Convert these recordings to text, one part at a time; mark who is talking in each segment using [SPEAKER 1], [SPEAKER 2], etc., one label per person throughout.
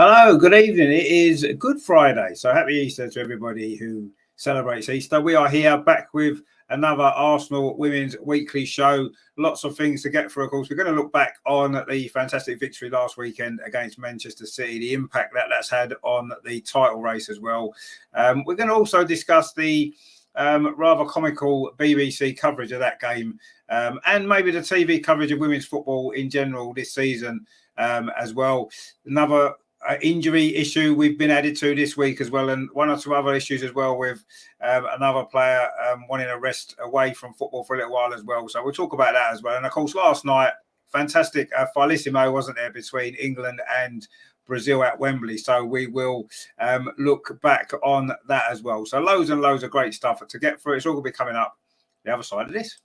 [SPEAKER 1] Hello, good evening. It is Good Friday, so happy Easter to everybody who celebrates Easter. We are here back with another Arsenal Women's Weekly show. Lots of things to get through, of course. We're going to look back on the fantastic victory last weekend against Manchester City, the impact that's had on the title race as well. We're going to also discuss the rather comical BBC coverage of that game and maybe the TV coverage of women's football in general this season as well. Another injury issue we've been added to this week as well, and one or two other issues as well with another player wanting a rest away from football for a little while as well. So we'll talk about that as well. And of course, last night, fantastic Finalissimo, wasn't there, between England and Brazil at Wembley. So we will look back on that as well. So loads and loads of great stuff to get through. It's all going to be coming up the other side of this.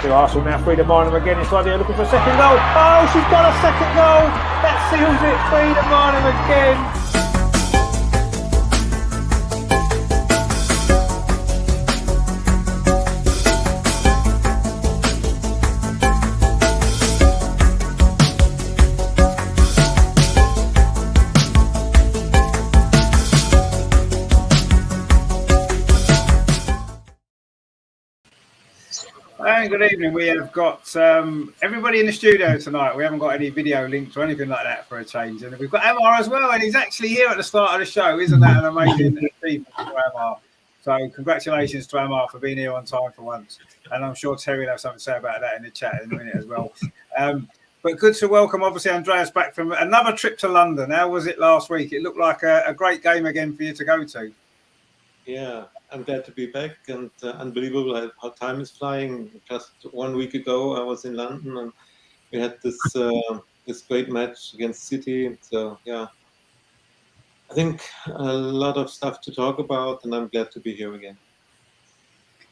[SPEAKER 2] To Arsenal now, Frida Marnham again inside there looking for a second goal. Oh, she's got a second goal. That seals it. Frida Marnham again.
[SPEAKER 1] And good evening. We have got everybody in the studio tonight. We haven't got any video links or anything like that for a change. And we've got Amar as well, and he's actually here at the start of the show. Isn't that an amazing achievement for Amar? So congratulations to Amar for being here on time for once. And I'm sure Terry will have something to say about that in the chat in a minute as well. But good to welcome, obviously, Andreas back from another trip to London. How was it last week? It looked like a great game again for you to go to.
[SPEAKER 3] Yeah, I'm glad to be back, and unbelievable how time is flying. Just 1 week ago, I was in London, and we had this great match against City. So yeah, I think a lot of stuff to talk about, and I'm glad to be here again.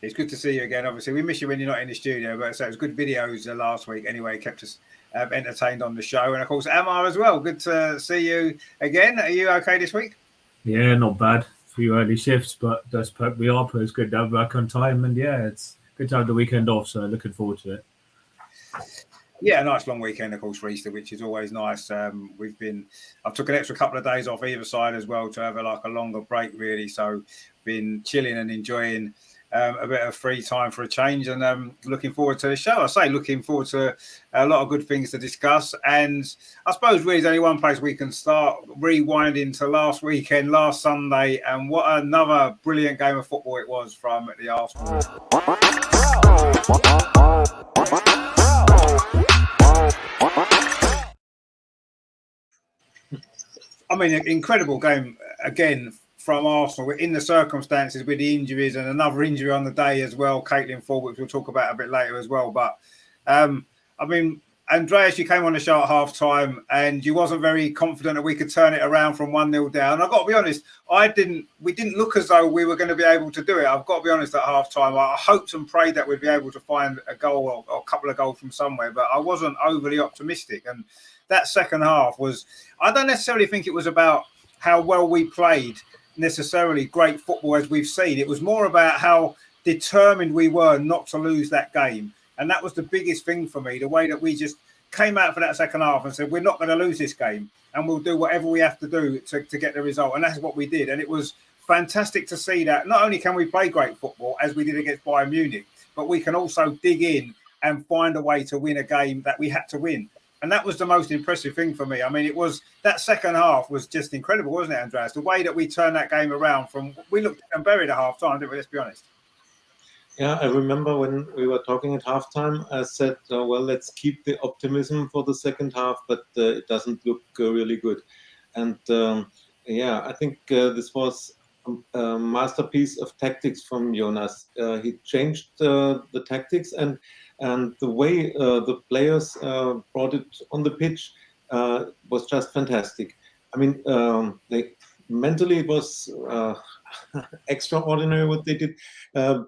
[SPEAKER 1] It's good to see you again. Obviously, we miss you when you're not in the studio, but so it was good videos last week. Anyway, it kept us entertained on the show, and of course, Amar as well. Good to see you again. Are you okay this week?
[SPEAKER 4] Yeah, not bad. Few early shifts, but it's good to have back on time, and yeah, it's good to have the weekend off, so looking forward to it.
[SPEAKER 1] Yeah, a nice long weekend, of course, for Easter, which is always nice. I've took an extra couple of days off either side as well to have a longer break, really. So been chilling and enjoying a bit of free time for a change, and looking forward to the show. I say looking forward to a lot of good things to discuss, and I suppose really there's only one place we can start rewinding to last weekend, last Sunday, and what another brilliant game of football it was from the Arsenal. I mean, an incredible game again from Arsenal. We're in the circumstances with the injuries and another injury on the day as well, Caitlin Ford, which we'll talk about a bit later as well. But I mean, Andreas, you came on the show at half time and you wasn't very confident that we could turn it around from 1-0 down. I've got to be honest, we didn't look as though we were going to be able to do it. I've got to be honest, at half time, I hoped and prayed that we'd be able to find a goal or a couple of goals from somewhere, but I wasn't overly optimistic. And that second half was, I don't necessarily think it was about how well we played, necessarily great football as we've seen. It was more about how determined we were not to lose that game. And that was the biggest thing for me, the way that we just came out for that second half and said, we're not going to lose this game and we'll do whatever we have to do to get the result. And that's what we did. And it was fantastic to see that not only can we play great football as we did against Bayern Munich, but we can also dig in and find a way to win a game that we had to win. And that was the most impressive thing for me. I mean, it was that second half was just incredible, wasn't it, Andreas? The way that we turned that game around from, we looked and buried at half time, didn't we? Let's be honest.
[SPEAKER 3] Yeah, I remember when we were talking at halftime, I said, well, let's keep the optimism for the second half, but it doesn't look really good. And yeah, I think this was a masterpiece of tactics from Jonas. He changed the tactics and the way the players brought it on the pitch was just fantastic. I mean, mentally it was extraordinary what they did,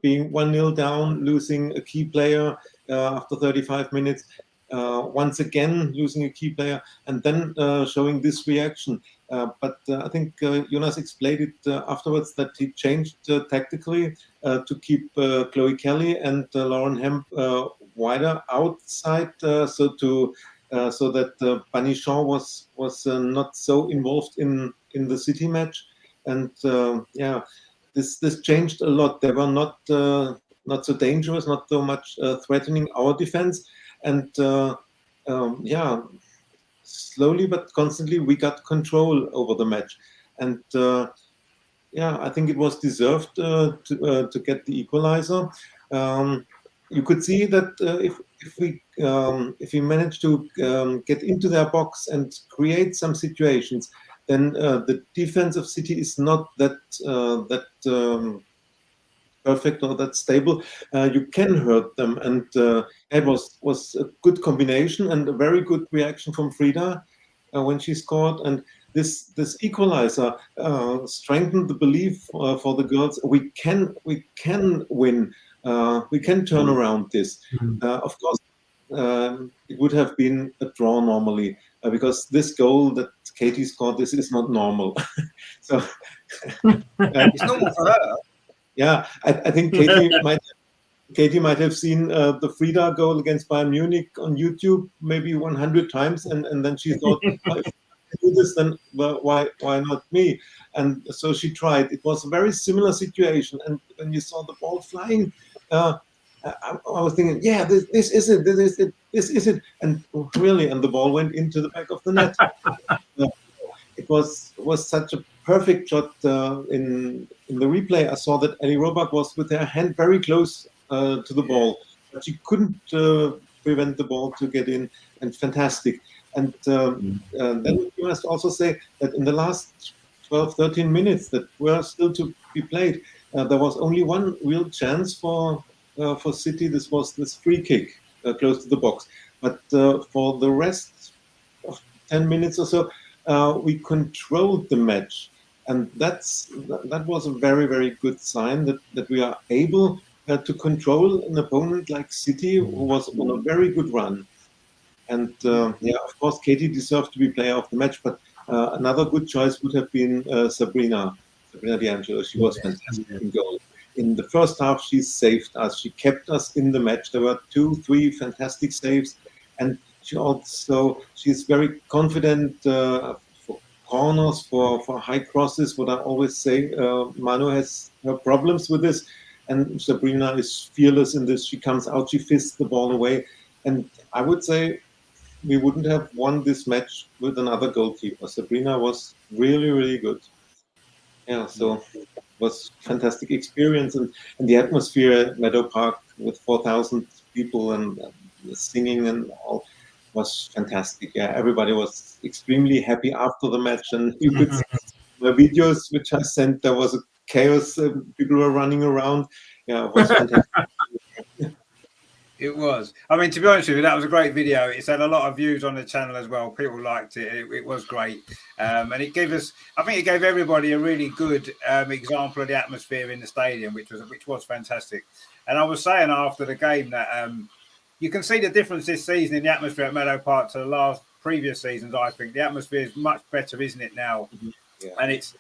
[SPEAKER 3] being 1-0 down, losing a key player after 35 minutes, once again losing a key player, and then showing this reaction. But I think Jonas explained it afterwards that he changed tactically to keep Chloe Kelly and Lauren Hemp wider outside, so to so that Bunny Shaw was not so involved in the City match, and this changed a lot. They were not so dangerous, not so much threatening our defense, and slowly but constantly we got control over the match, and I think it was deserved to get the equalizer. You could see that if we manage to get into their box and create some situations, then the defense of City is not that perfect or that stable. You can hurt them, and it was a good combination and a very good reaction from Frida when she scored. And this equalizer strengthened the belief for the girls. We can win. We can turn around this. Of course, it would have been a draw normally because this goal that Katie scored, this is not normal. So
[SPEAKER 1] it's normal for her.
[SPEAKER 3] Yeah, I think Katie might have seen the Frida goal against Bayern Munich on YouTube maybe 100 times, and then she thought, well, if I do this, then why not me? And so she tried. It was a very similar situation, and when you saw the ball flying, I was thinking, yeah, this is it, and really, and the ball went into the back of the net. It was such a perfect shot in the replay. I saw that Ellie Robach was with her hand very close to the ball, but she couldn't prevent the ball to get in, and fantastic. And then you must also say that in the last 12, 13 minutes that were still to be played, there was only one real chance for City. This was this free kick close to the box. But for the rest of 10 minutes or so, we controlled the match, and that was a very, very good sign that we are able to control an opponent like City, who was on a very good run. And of course, Katie deserved to be player of the match, but another good choice would have been Sabrina D'Angelo. She was fantastic in goal. In the first half, she saved us. She kept us in the match. There were 2-3 fantastic saves, and she's very confident for corners, for high crosses. What I always say, Manu has her problems with this, and Sabrina is fearless in this. She comes out, she fists the ball away, and I would say we wouldn't have won this match with another goalkeeper. Sabrina was really, really good. Yeah, so it was fantastic experience, and the atmosphere at Meadow Park with 4,000 people and singing and all was fantastic. Yeah, everybody was extremely happy after the match, and you could see the videos which I sent. There was a chaos. People were running around. Yeah, it was fantastic.
[SPEAKER 1] It was. I mean, to be honest with you, that was a great video. It's had a lot of views on the channel as well. People liked it. It was great. And it gave us, I think it gave everybody a really good example of the atmosphere in the stadium, which was fantastic. And I was saying after the game that you can see the difference this season in the atmosphere at Meadow Park to the previous seasons. I think the atmosphere is much better, isn't it now? Yeah. And it's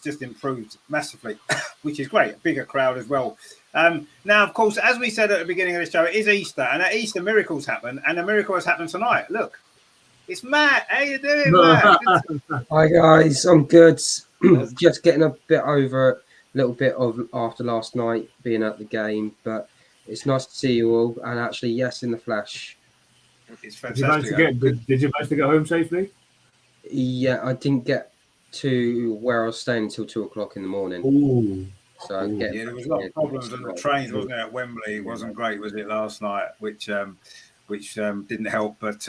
[SPEAKER 1] just improved massively, which is great. A bigger crowd as well. Now, of course, as we said at the beginning of the show, it is Easter, and at Easter miracles happen, and a miracle has happened tonight. Look, it's Matt. How you doing, Matt?
[SPEAKER 5] Hi guys, I'm good. Just getting a little bit of after last night being at the game, but it's nice to see you all, and actually, yes, in the flesh.
[SPEAKER 1] It's fantastic.
[SPEAKER 4] Did you manage to get home safely?
[SPEAKER 5] Yeah, I didn't get to where I was staying until 2:00 in the morning.
[SPEAKER 4] Ooh.
[SPEAKER 5] So
[SPEAKER 1] there was a lot of problems on the trains, wasn't there, at Wembley? It wasn't great, was it, last night? Which didn't help. But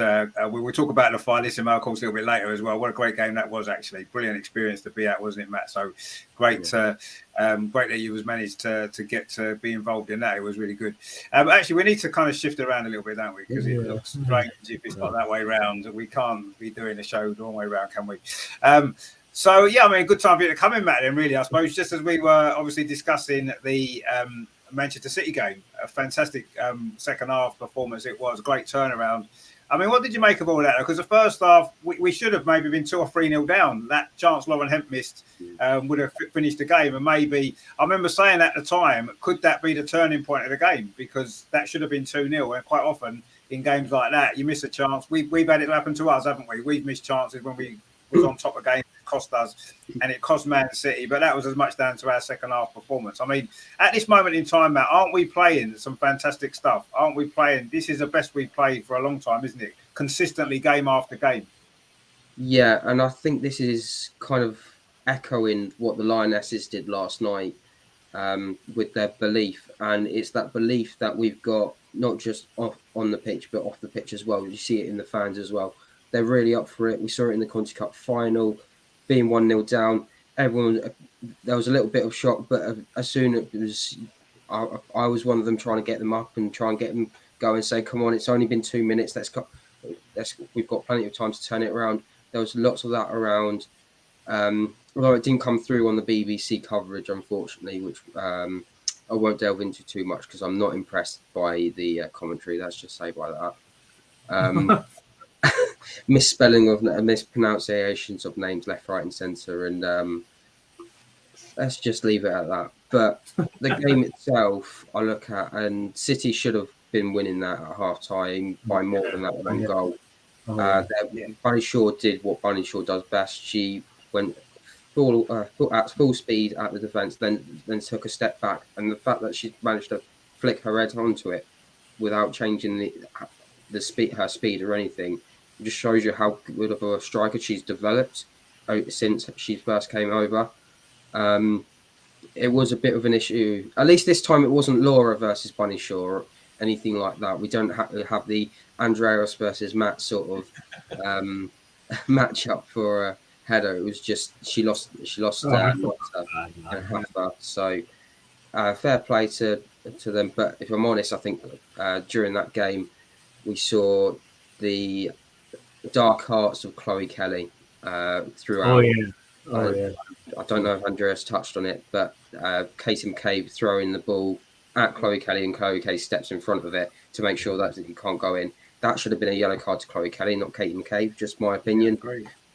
[SPEAKER 1] we will talk about the Finalissimo, of course, a little bit later as well. What a great game that was, actually. Brilliant experience to be at, wasn't it, Matt? So great, great that you was managed to get to be involved in that. It was really good. Actually, we need to kind of shift around a little bit, don't we? Because it looks strange if it's not that way round. We can't be doing the show the wrong way round, can we? So, yeah, I mean, a good time for you to come in, Matt, then, really, I suppose, just as we were obviously discussing the Manchester City game. A fantastic second half performance it was. Great turnaround. I mean, what did you make of all that? Because the first half, we should have maybe been 2 or 3-0 down. That chance Lauren Hemp missed would have finished the game. And maybe, I remember saying at the time, could that be the turning point of the game? Because that should have been 2-0. And quite often, in games like that. You miss a chance. We've had it happen to us, haven't we? We've missed chances when we was on top of games. It cost us, and it cost Man City. But that was as much down to our second half performance. I mean, at this moment in time, Matt, aren't we playing some fantastic stuff? Aren't we playing? This is the best we've played for a long time, isn't it? Consistently, game after game.
[SPEAKER 5] Yeah, and I think this is kind of echoing what the Lionesses did last night with their belief. And it's that belief that we've got not just on the pitch, but off the pitch as well. You see it in the fans as well. They're really up for it. We saw it in the Conti Cup final, being 1-0 down. Everyone, there was a little bit of shock, but as soon as it was, I was one of them trying to get them up and try and get them going, say, come on, it's only been 2 minutes. We've got plenty of time to turn it around. There was lots of that around. Although it didn't come through on the BBC coverage, unfortunately, which I won't delve into too much because I'm not impressed by the commentary. Let's just say by that. Misspelling of mispronunciations of names left, right, and centre, and let's just leave it at that. But the game itself, I look at, and City should have been winning that at half time by more than that one goal. Bunny Shaw did what Bunny Shaw does best. She went at full speed at the defence, then took a step back, and the fact that she managed to flick her head onto it without changing her speed or anything, just shows you how good of a striker she's developed since she first came over. It was a bit of an issue. At least this time it wasn't Laura versus Bunny Shaw or anything like that. We don't have the Andreas versus Matt sort of matchup for a header. It was just she lost her. So fair play to them. But if I'm honest, I think during that game we saw the dark hearts of Chloe Kelly throughout. I don't know if Andreas touched on it, but Katie McCabe throwing the ball at Chloe Kelly, and Chloe Kelly steps in front of it to make sure that it can't go in. That should have been a yellow card to Chloe Kelly, not Katie McCabe, just my opinion.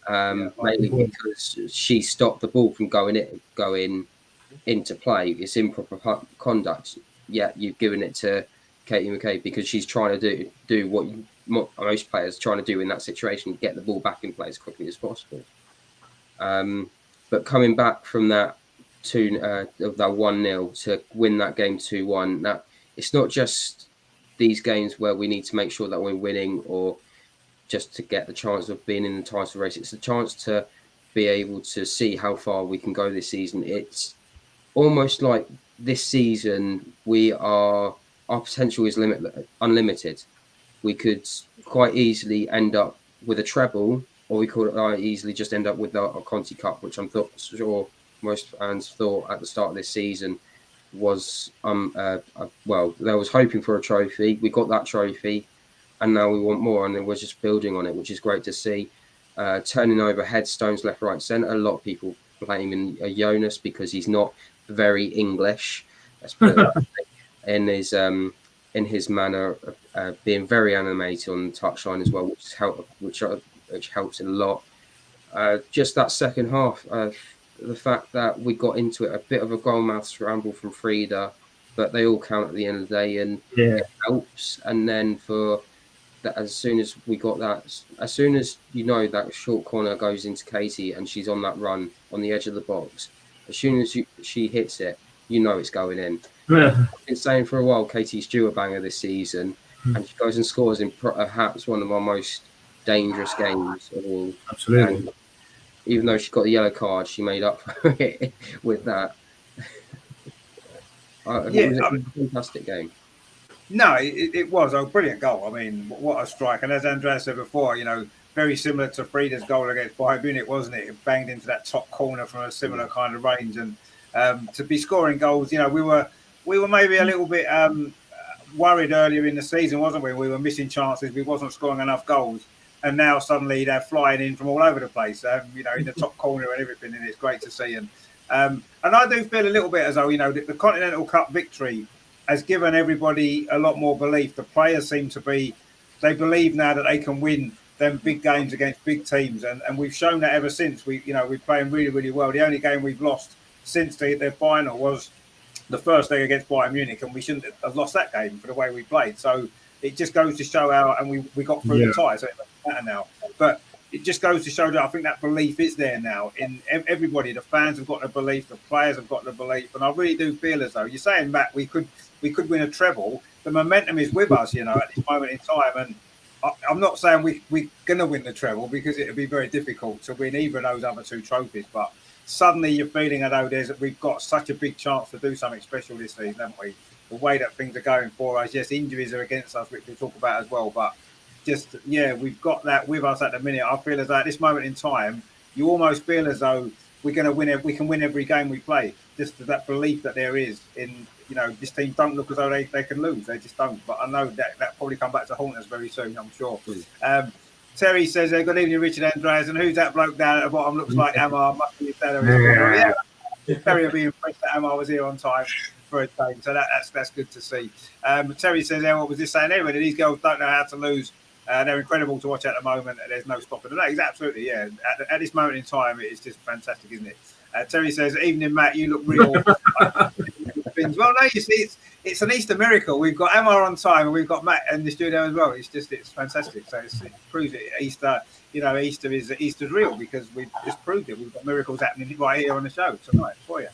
[SPEAKER 5] Mainly because she stopped the ball from going into play. It's improper conduct. Yeah, you've given it to Katie McCabe because she's trying to do what most players are trying to do in that situation, get the ball back in play as quickly as possible. But coming back from that that 1-0 to win that game 2-1, that it's not just these games where we need to make sure that we're winning or just to get the chance of being in the title race. It's a chance to be able to see how far we can go this season. It's almost like this season our potential is unlimited. We could quite easily end up with a treble, or we could easily just end up with a Conti Cup, which I'm sure most fans thought at the start of this season was they was hoping for a trophy. We got that trophy, and now we want more, and we're just building on it, which is great to see. Turning over headstones left, right, centre. A lot of people blaming Jonas because he's not very English. Let's put it that way. In his manner, being very animated on the touchline as well, which helps a lot. Just that second half, the fact that we got into it, a bit of a goalmouth scramble from Frida, but they all count at the end of the day, and it helps. And then for that, as soon as we got that, as soon as you know that short corner goes into Katie and she's on that run on the edge of the box, as soon as she hits it, you know it's going in. I've been saying for a while Katie's due a banger this season, and she goes and scores in perhaps one of our most dangerous games of all.
[SPEAKER 4] Absolutely.
[SPEAKER 5] And even though she got the yellow card, she made up for it with that. It was a fantastic game.
[SPEAKER 1] No, it was a brilliant goal. I mean, what a strike. And as Andrea said before, very similar to Frida's goal against Bayern Munich, wasn't it? It banged into that top corner from a similar kind of range. And to be scoring goals, we were maybe a little bit worried earlier in the season, wasn't we? We were missing chances. We wasn't scoring enough goals. And now suddenly they're flying in from all over the place, in the top corner and everything. And it's great to see. And I do feel a little bit as though, the Continental Cup victory has given everybody a lot more belief. The players seem to they believe now that they can win them big games against big teams. And we've shown that ever since. We're playing really, really well. The only game we've lost since the final was the first leg against Bayern Munich, and we shouldn't have lost that game for the way we played. So it just goes to show how, and we got through the tie, so it doesn't matter now. But it just goes to show that I think that belief is there now in everybody. The fans have got the belief, the players have got the belief, and I really do feel as though you're saying, Matt, we could win a treble. The momentum is with us, at this moment in time, and I'm not saying we're going to win the treble because it would be very difficult to win either of those other two trophies. But suddenly you're feeling as though we've got such a big chance to do something special this season, haven't we? The way that things are going for us, yes, injuries are against us, which we'll talk about as well, but we've got that with us at the minute. I feel as though at this moment in time, you almost feel as though we're going to win. We can win every game we play. Just that belief that there is in, this team don't look as though they can lose. They just don't. But I know that probably come back to haunt us very soon, I'm sure. Terry says, good evening, Richard Andreas. And who's that bloke down at the bottom? Looks like Amar. Must be his dad. Terry will be impressed that Amar was here on time for a time. So that's good to see. Terry says, what was this saying? Anyway, these girls don't know how to lose. They're incredible to watch at the moment. There's no stopping them. It's absolutely, yeah. At this moment in time, it's just fantastic, isn't it? Terry says, evening, Matt, you look real. Well, no, you see, it's an Easter miracle. We've got Emma on time and we've got Matt in the studio as well. It's fantastic. So it proves it. Easter, Easter's real because we've just proved it. We've got miracles happening right here on the show tonight for you.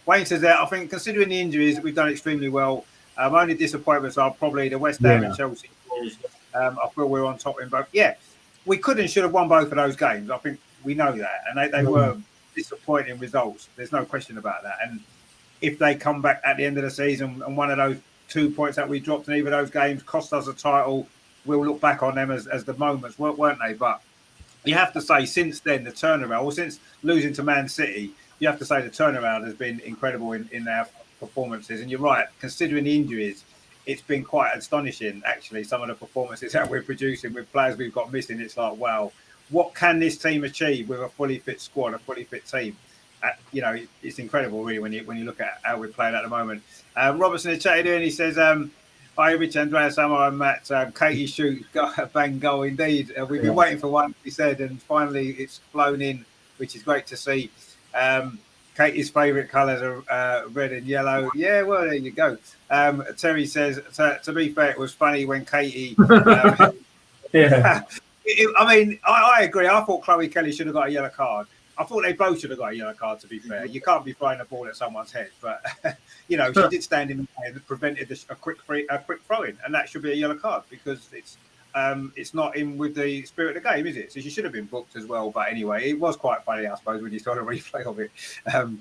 [SPEAKER 1] Wayne says that I think considering the injuries, we've done extremely well. Only disappointments are probably the West Ham and Chelsea goals. I feel we're on top in both. Yeah, we could and should have won both of those games. I think we know that, and they were disappointing results. There's no question about that. And if they come back at the end of the season and one of those 2 points that we dropped in either of those games cost us a title, we'll look back on them as the moments, weren't they? But you have to say, since then, the turnaround, or since losing to Man City, you have to say the turnaround has been incredible in our performances. And you're right, considering the injuries, it's been quite astonishing, actually, some of the performances that we're producing with players we've got missing. It's like, wow, what can this team achieve with a fully fit squad, a fully fit team? It's incredible, really, when you look at how we're playing at the moment. Robertson has chatted in and he says, hi, Rich, Andreas, Amar and Matt. Katie Shoot got a bang goal indeed. We've been waiting for one, he said, and finally it's flown in, which is great to see. Katie's favourite colours are red and yellow. Yeah, well, there you go. Terry says, to be fair, it was funny when Katie... I agree. I thought Chloe Kelly should have got a yellow card. I thought they both should have got a yellow card, to be fair. You can't be throwing a ball at someone's head. But, she did stand in the way and prevented a quick throw-in. And that should be a yellow card because it's not in with the spirit of the game, is it? So she should have been booked as well. But anyway, it was quite funny, I suppose, when you saw the replay of it.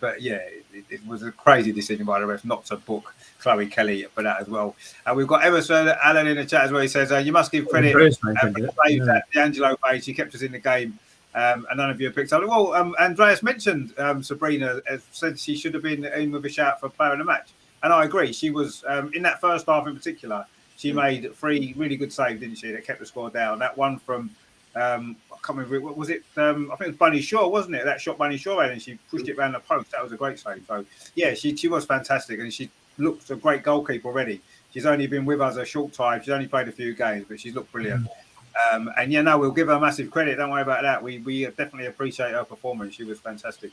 [SPEAKER 1] But yeah, it was a crazy decision by the ref not to book Chloe Kelly for that as well. We've got Emerson Allen in the chat as well. He says, you must give credit for the save that D'Angelo made. She kept us in the game. And none of you have picked up. Well, Andreas mentioned Sabrina said she should have been in with a shout for player of the match. And I agree. She was, in that first half in particular, she made 3 really good saves, didn't she, that kept the score down. That one from, I can't remember, what was it? I think it was Bunny Shaw, wasn't it? That shot Bunny Shaw had and she pushed it around the post. That was a great save. So, yeah, she was fantastic and she looks a great goalkeeper already. She's only been with us a short time. She's only played a few games, but she's looked brilliant. We'll give her massive credit. Don't worry about that. We definitely appreciate her performance. She was fantastic.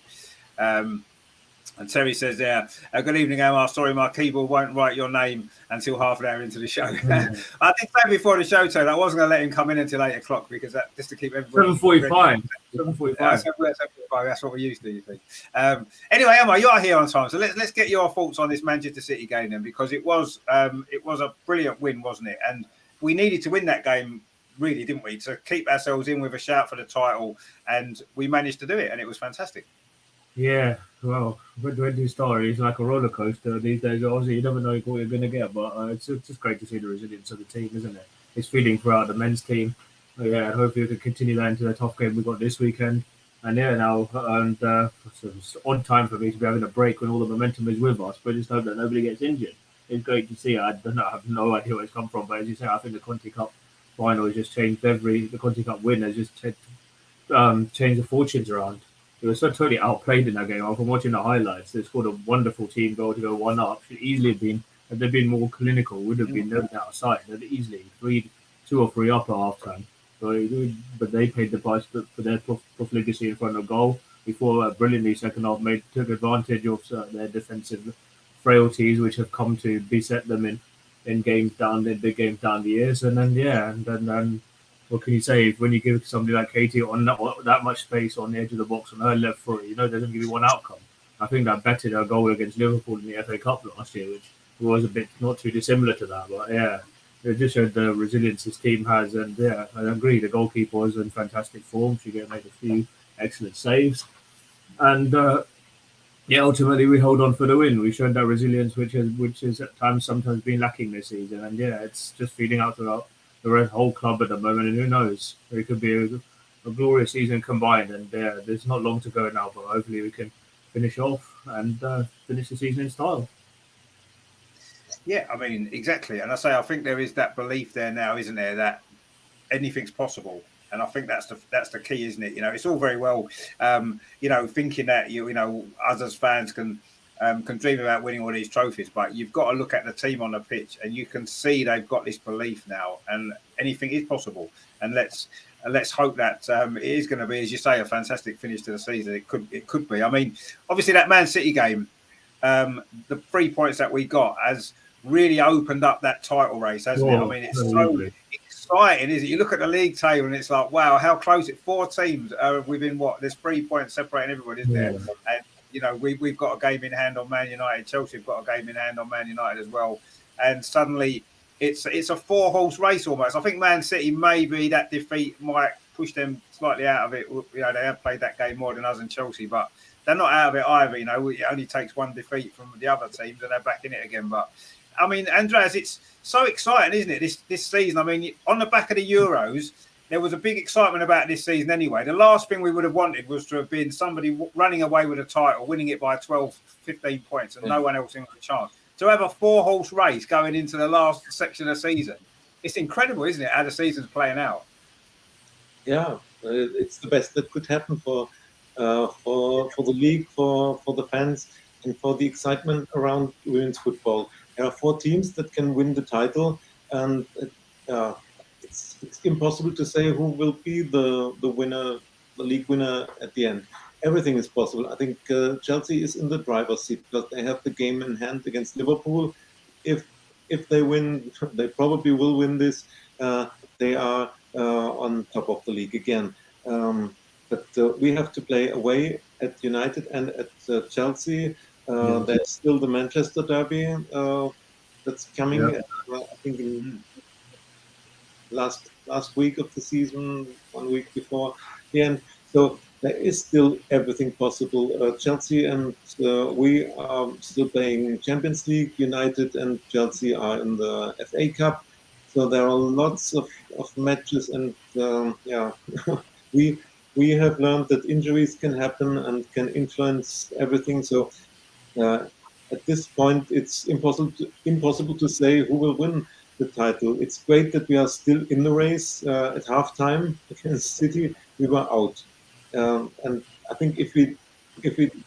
[SPEAKER 1] And Terry says there, good evening, Omar. Sorry, my keyboard won't write your name until half an hour into the show. I did say before the show, Tony, I wasn't going to let him come in until 8 o'clock because just to keep everybody...
[SPEAKER 4] 7:45. 7:45.
[SPEAKER 1] That's what we used to, you think. Anyway, Omar, you are here on time. So let's get your thoughts on this Manchester City game then, because it was a brilliant win, wasn't it? And we needed to win that game, really, didn't we, to keep ourselves in with a shout for the title, and we managed to do it, and it was fantastic.
[SPEAKER 4] Yeah, well, when do you start? It's like a roller coaster these days. Obviously, you never know what you're going to get, but it's just great to see the resilience of the team, isn't it? It's feeling throughout the men's team. Yeah, hopefully we can continue that into the tough game we got this weekend. And it's odd time for me to be having a break when all the momentum is with us, but just hope that nobody gets injured. It's great to see. I have no idea where it's come from, but as you say, I think the Conti Cup final has just changed the Conti Cup win has just changed the fortunes around. They were so totally outplayed in that game. From watching the highlights, they scored a wonderful team goal to go 1-up. Should easily have been, if they'd been more clinical, would have been knocked out of sight. They'd easily 2 or 3 up at half time. But they paid the price for their profligacy in front of goal. Before brilliantly second half took advantage of their defensive frailties, which have come to beset them in in games down, in big games down the years. And then what can you say when you give somebody like Katie on that much space on the edge of the box on her left foot? You know, they're going to give you one outcome. I think that betted her goal against Liverpool in the FA Cup last year, which was a bit not too dissimilar to that. But yeah, it just showed the resilience this team has. And yeah, I agree. The goalkeeper was in fantastic form. She made a few excellent saves. And yeah, ultimately we held on for the win. We showed that resilience, which is at times sometimes been lacking this season. And yeah, it's just feeding out throughout the whole club at the moment. And who knows, it could be a glorious season combined. And yeah, there's not long to go now, but hopefully we can finish off and finish the season in style.
[SPEAKER 1] Yeah, I mean, exactly. And I think there is that belief there now, isn't there, that anything's possible. And I think that's the key, isn't it? You know, it's all very well, thinking that you know us as fans can dream about winning all these trophies, but you've got to look at the team on the pitch, and you can see they've got this belief now, and anything is possible. And let's hope that it is going to be, as you say, a fantastic finish to the season. It could be. I mean, obviously that Man City game, the 3 points that we got has really opened up that title race, hasn't it? I mean, it's so exciting, isn't it? You look at the league table and it's like, wow, how close it. 4 teams are within there's 3 points separating everybody, isn't there? And you know, we've got a game in hand on Man United. Chelsea have got a game in hand on Man United as well. And suddenly it's a 4-horse race almost. I think Man City, maybe that defeat might push them slightly out of it. You know, they have played that game more than us and Chelsea, but they're not out of it either. You know, it only takes one defeat from the other teams and they're back in it again. But I mean, Andreas, it's so exciting, isn't it, this season? I mean, on the back of the Euros, there was a big excitement about this season anyway. The last thing we would have wanted was to have been somebody running away with a title, winning it by 12, 15 points, and no one else in a chance. To have a 4-horse race going into the last section of the season, it's incredible, isn't it, how the season's playing out?
[SPEAKER 3] Yeah, it's the best that could happen for the league, for the fans, and for the excitement around women's football. There are 4 teams that can win the title, and it's impossible to say who will be the winner, the league winner at the end. Everything is possible. I think Chelsea is in the driver's seat because they have the game in hand against Liverpool. If they win, they probably will win this. They are on top of the league again. But we have to play away at United and at Chelsea. There's still the Manchester derby that's coming. I think in last week of the season, 1 week before the end. So there is still everything possible. Chelsea and we are still playing Champions League. United and Chelsea are in the FA Cup. So there are lots of matches, and we have learned that injuries can happen and can influence everything. So at this point, it's impossible to say who will win the title. It's great that we are still in the race. At halftime against City, we were out, and I think if we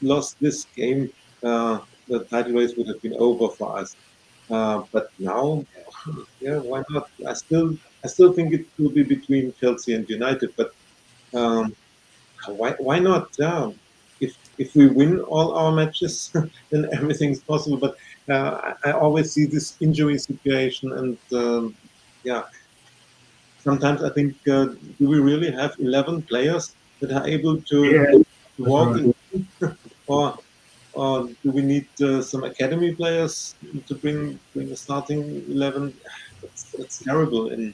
[SPEAKER 3] lost this game, the title race would have been over for us. But now, why not? I still think it will be between Chelsea and United. But why not? If we win all our matches, then everything's possible. But I always see this injury situation, and sometimes I think, do we really have 11 players that are able to walk in, or do we need some academy players to bring the starting 11? That's terrible in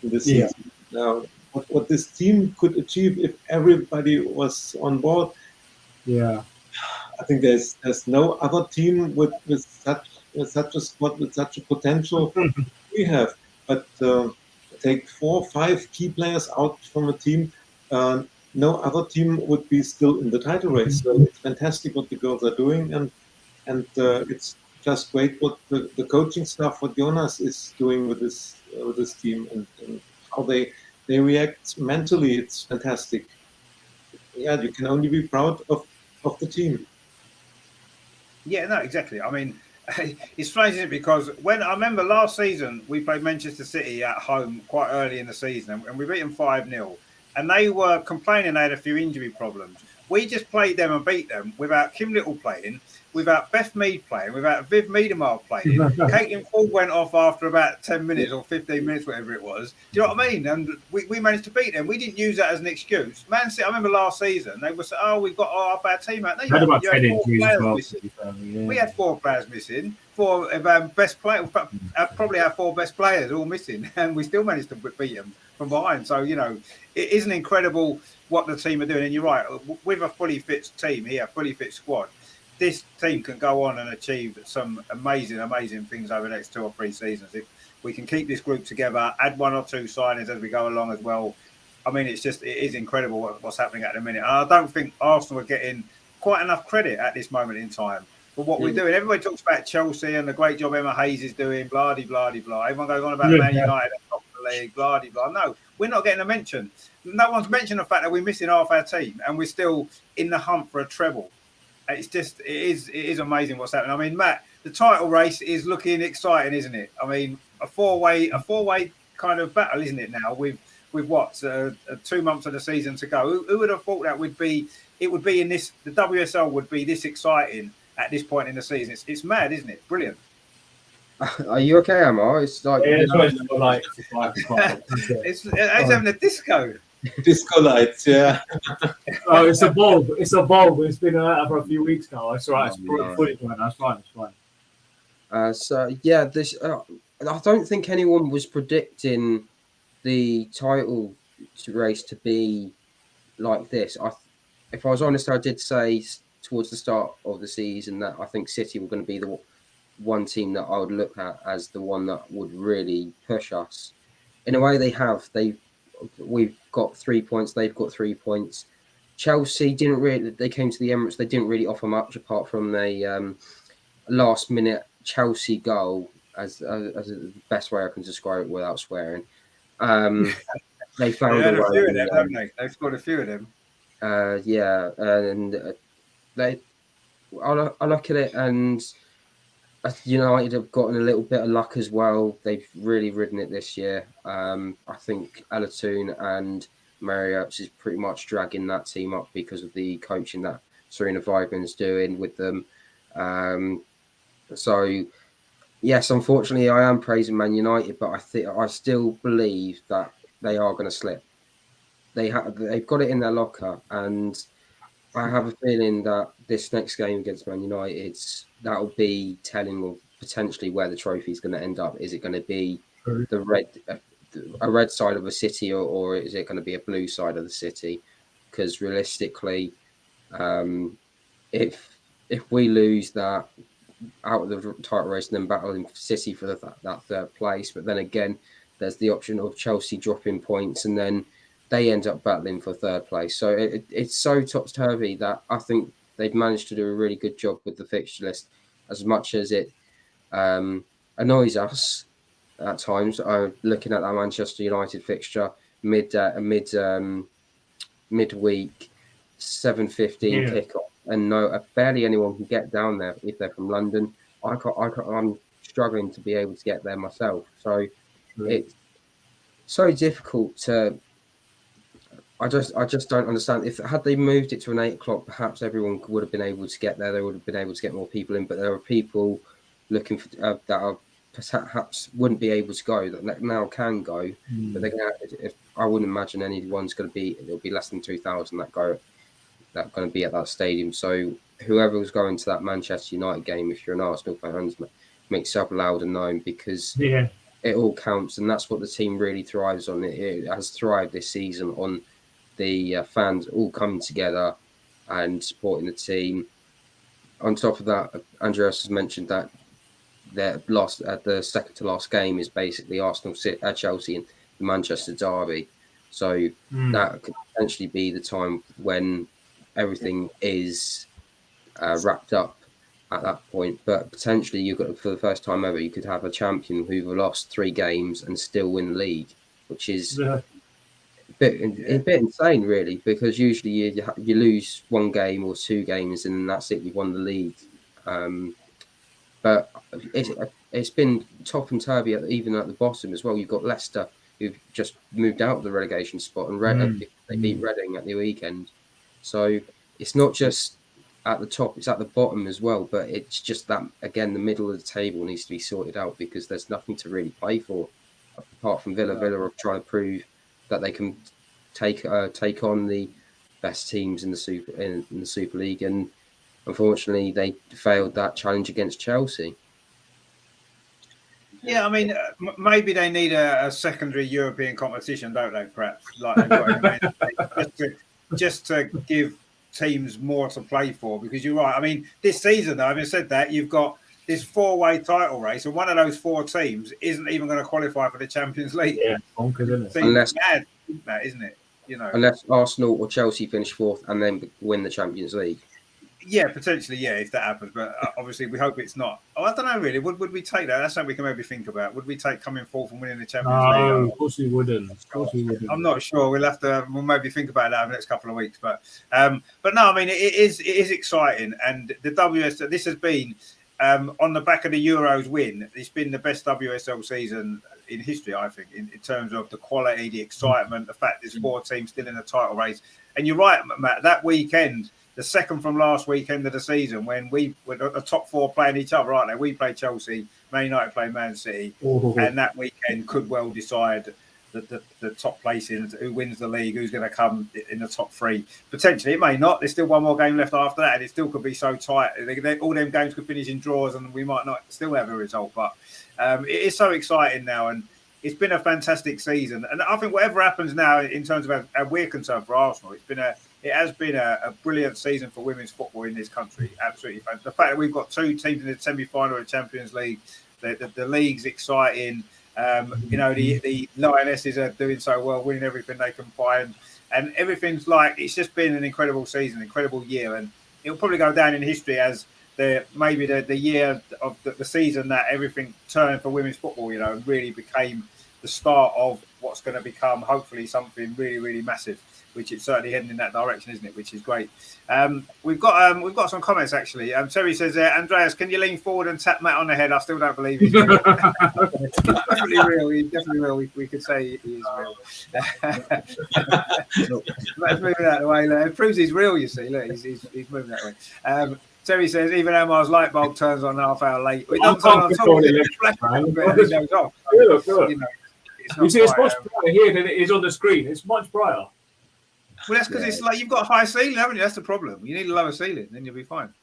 [SPEAKER 3] this season. Now, what this team could achieve if everybody was on board.
[SPEAKER 4] Yeah,
[SPEAKER 3] I think there's no other team with such a squad, with such a potential we have. But take 4 or 5 key players out from a team, no other team would be still in the title race. So it's fantastic what the girls are doing, and it's just great what the coaching staff, what Jonas is doing with this team, and how they react mentally. It's fantastic. Yeah, you can only be proud of the team.
[SPEAKER 1] Yeah, no, exactly. I mean, it's strange, isn't it? Because when I remember last season, we played Manchester City at home quite early in the season, and we beat them 5-0. And they were complaining they had a few injury problems. We just played them and beat them without Kim Little playing, without Beth Mead playing, without Viv Miedemar playing. Caitlin Ford went off after about 10 minutes or 15 minutes, whatever it was. Do you know what I mean? And we managed to beat them. We didn't use that as an excuse. Man City, I remember last season, they were saying, oh, we've got our bad team out. No,
[SPEAKER 4] Had about
[SPEAKER 1] you
[SPEAKER 4] 10
[SPEAKER 1] had 4
[SPEAKER 4] injuries as
[SPEAKER 1] players
[SPEAKER 4] well.
[SPEAKER 1] missing. We had 4 players missing. 4 best players, probably our 4 best players all missing, and we still managed to beat them from behind. So, you know, it isn't incredible what the team are doing. And you're right, with a fully fit team here, fully fit squad, this team can go on and achieve some amazing things over the next 2 or 3 seasons. If we can keep this group together, add 1 or 2 signings as we go along as well. I mean, it is incredible what's happening at the minute. And I don't think Arsenal are getting quite enough credit at this moment in time for what we're doing. Everybody talks about Chelsea and the great job Emma Hayes is doing, blah, blah, blah, blah. Everyone goes on about Man United at the top of the league, blah, blah. No, we're not getting a mention. No one's mentioned the fact that we're missing half our team and we're still in the hunt for a treble. It's just, it is amazing what's happening. I mean, Matt, the title race is looking exciting, isn't it? I mean, a four-way kind of battle, isn't it now? With what 2 months of the season to go. Who would have thought that would be? It would be in this. The WSL would be this exciting at this point in the season. It's mad, isn't it? Brilliant.
[SPEAKER 5] Are you okay, Amar? It's like
[SPEAKER 1] it's having a disco.
[SPEAKER 3] Disco lights, yeah.
[SPEAKER 4] Oh, it's a bulb. It's a bulb. It's been for a few weeks now. It's all right. It's fully going. That's fine. It's fine.
[SPEAKER 5] So yeah, this. I don't think anyone was predicting the title race to be like this. If I was honest, I did say towards the start of the season that I think City were going to be the one team that I would look at as the one that would really push us. In a way, they have. We've got 3 points. They've got 3 points. Chelsea didn't really. They came to the Emirates. They didn't really offer much apart from the last-minute Chelsea goal, as the best way I can describe it without swearing. They found a way.
[SPEAKER 1] Few of them, haven't they? They've scored a few of them.
[SPEAKER 5] Yeah, and I look at it, and United have gotten a little bit of luck as well. They've really ridden it this year. I think Alatoon and Marriott is pretty much dragging that team up because of the coaching that Serena Weigman's doing with them. So, yes, unfortunately, I am praising Man United, but I still believe that they are going to slip. They've got it in their locker, and I have a feeling that this next game against Man United, that will be telling of potentially where the trophy is going to end up. Is it going to be a red side of a City, or is it going to be a blue side of the City? Because realistically, if we lose that out of the title race and then battling City for that third place, but then again, there's the option of Chelsea dropping points and then they end up battling for third place. So it's so topsy-turvy that I think they've managed to do a really good job with the fixture list, as much as it annoys us at times. Looking at that Manchester United fixture, midweek, 7:15 kickoff, and barely anyone can get down there if they're from London. I'm struggling to be able to get there myself. So it's so difficult to. I just don't understand. Had they moved it to an 8 o'clock, perhaps everyone would have been able to get there. They would have been able to get more people in. But there are people looking for that are perhaps wouldn't be able to go that now can go. But they're gonna. I wouldn't imagine anyone's going to be. It'll be less than 2,000 that going to be at that stadium. So whoever was going to that Manchester United game, if you're an Arsenal fan, make yourself loud and known, because it all counts, and that's what the team really thrives on. It has thrived this season on the fans all coming together and supporting the team. On top of that, Andreas has mentioned that the second to last game is basically Arsenal, Chelsea, and the Manchester derby. So that could potentially be the time when everything is wrapped up at that point. But potentially, for the first time ever, you could have a champion who've lost 3 games and still win the league, which is a bit insane, really, because usually you lose 1 game or 2 games and that's it, you've won the league. But it's been top and turvy even at the bottom as well. You've got Leicester, who've just moved out of the relegation spot, and they beat Reading at the weekend. So it's not just at the top, it's at the bottom as well. But it's just that, again, the middle of the table needs to be sorted out because there's nothing to really play for apart from Villa. Villa are trying to prove that they can take on the best teams in the Super League, and unfortunately they failed that challenge against Chelsea.
[SPEAKER 1] Yeah, I mean, maybe they need a secondary European competition, don't they? Perhaps like they've got in the main, just to give teams more to play for. Because you're right. I mean, this season, though, having said that, you've got this 4-way title race, and one of those 4 teams isn't even going to qualify for the Champions League.
[SPEAKER 4] Yeah, bonkers, isn't it?
[SPEAKER 5] Unless,
[SPEAKER 1] mad, isn't it? You know,
[SPEAKER 5] unless Arsenal or Chelsea finish 4th and then win the Champions League.
[SPEAKER 1] Yeah, potentially, yeah, if that happens. But obviously, we hope it's not. Oh, I don't know, really. Would we take that? That's something we can maybe think about. Would we take coming 4th and winning the Champions League?
[SPEAKER 4] No, of course we wouldn't. Of course we wouldn't.
[SPEAKER 1] I'm not sure. We'll maybe think about that over the next couple of weeks. But no, I mean, it is exciting. And the WSL, this has been on the back of the Euros win. It's been the best WSL season in history, I think, in terms of the quality, the excitement, the fact there's 4 teams still in the title race. And you're right, Matt, that weekend, the second from last weekend of the season, when we were the top 4 playing each other, aren't they? We played Chelsea, Man United played Man City, and that weekend could well decide the top placing, who wins the league, who's going to come in the top 3. Potentially, it may not. There's still one more game left after that, and it still could be so tight. All them games could finish in draws, and we might not still have a result. But it is so exciting now, and it's been a fantastic season. And I think whatever happens now, in terms of how we're concerned for Arsenal, it has been a brilliant season for women's football in this country. Absolutely. The fact that we've got 2 teams in the semi-final of the Champions League, the league's exciting. The Lionesses are doing so well, winning everything they can find. And everything's it's just been an incredible season, incredible year. And it'll probably go down in history as the year of the season that everything turned for women's football, really became the start of what's going to become hopefully something really, really massive, which it's certainly heading in that direction, isn't it? Which is great. We've got some comments actually. Terry says, Andreas, can you lean forward and tap Matt on the head? I still don't believe he's real. He's definitely real. He's definitely real. We could say he is real. Matt's moving out of the way. Look, it proves he's real. You see, look, he's moving that way. Terry says, even Amar's light bulb turns on half hour late. It doesn't turn on at all.
[SPEAKER 4] You see, it's much brighter here than it is on the screen. It's much brighter.
[SPEAKER 1] Well, that's because it's you've got a high ceiling, haven't you? That's the problem. You need a lower ceiling, then you'll be fine.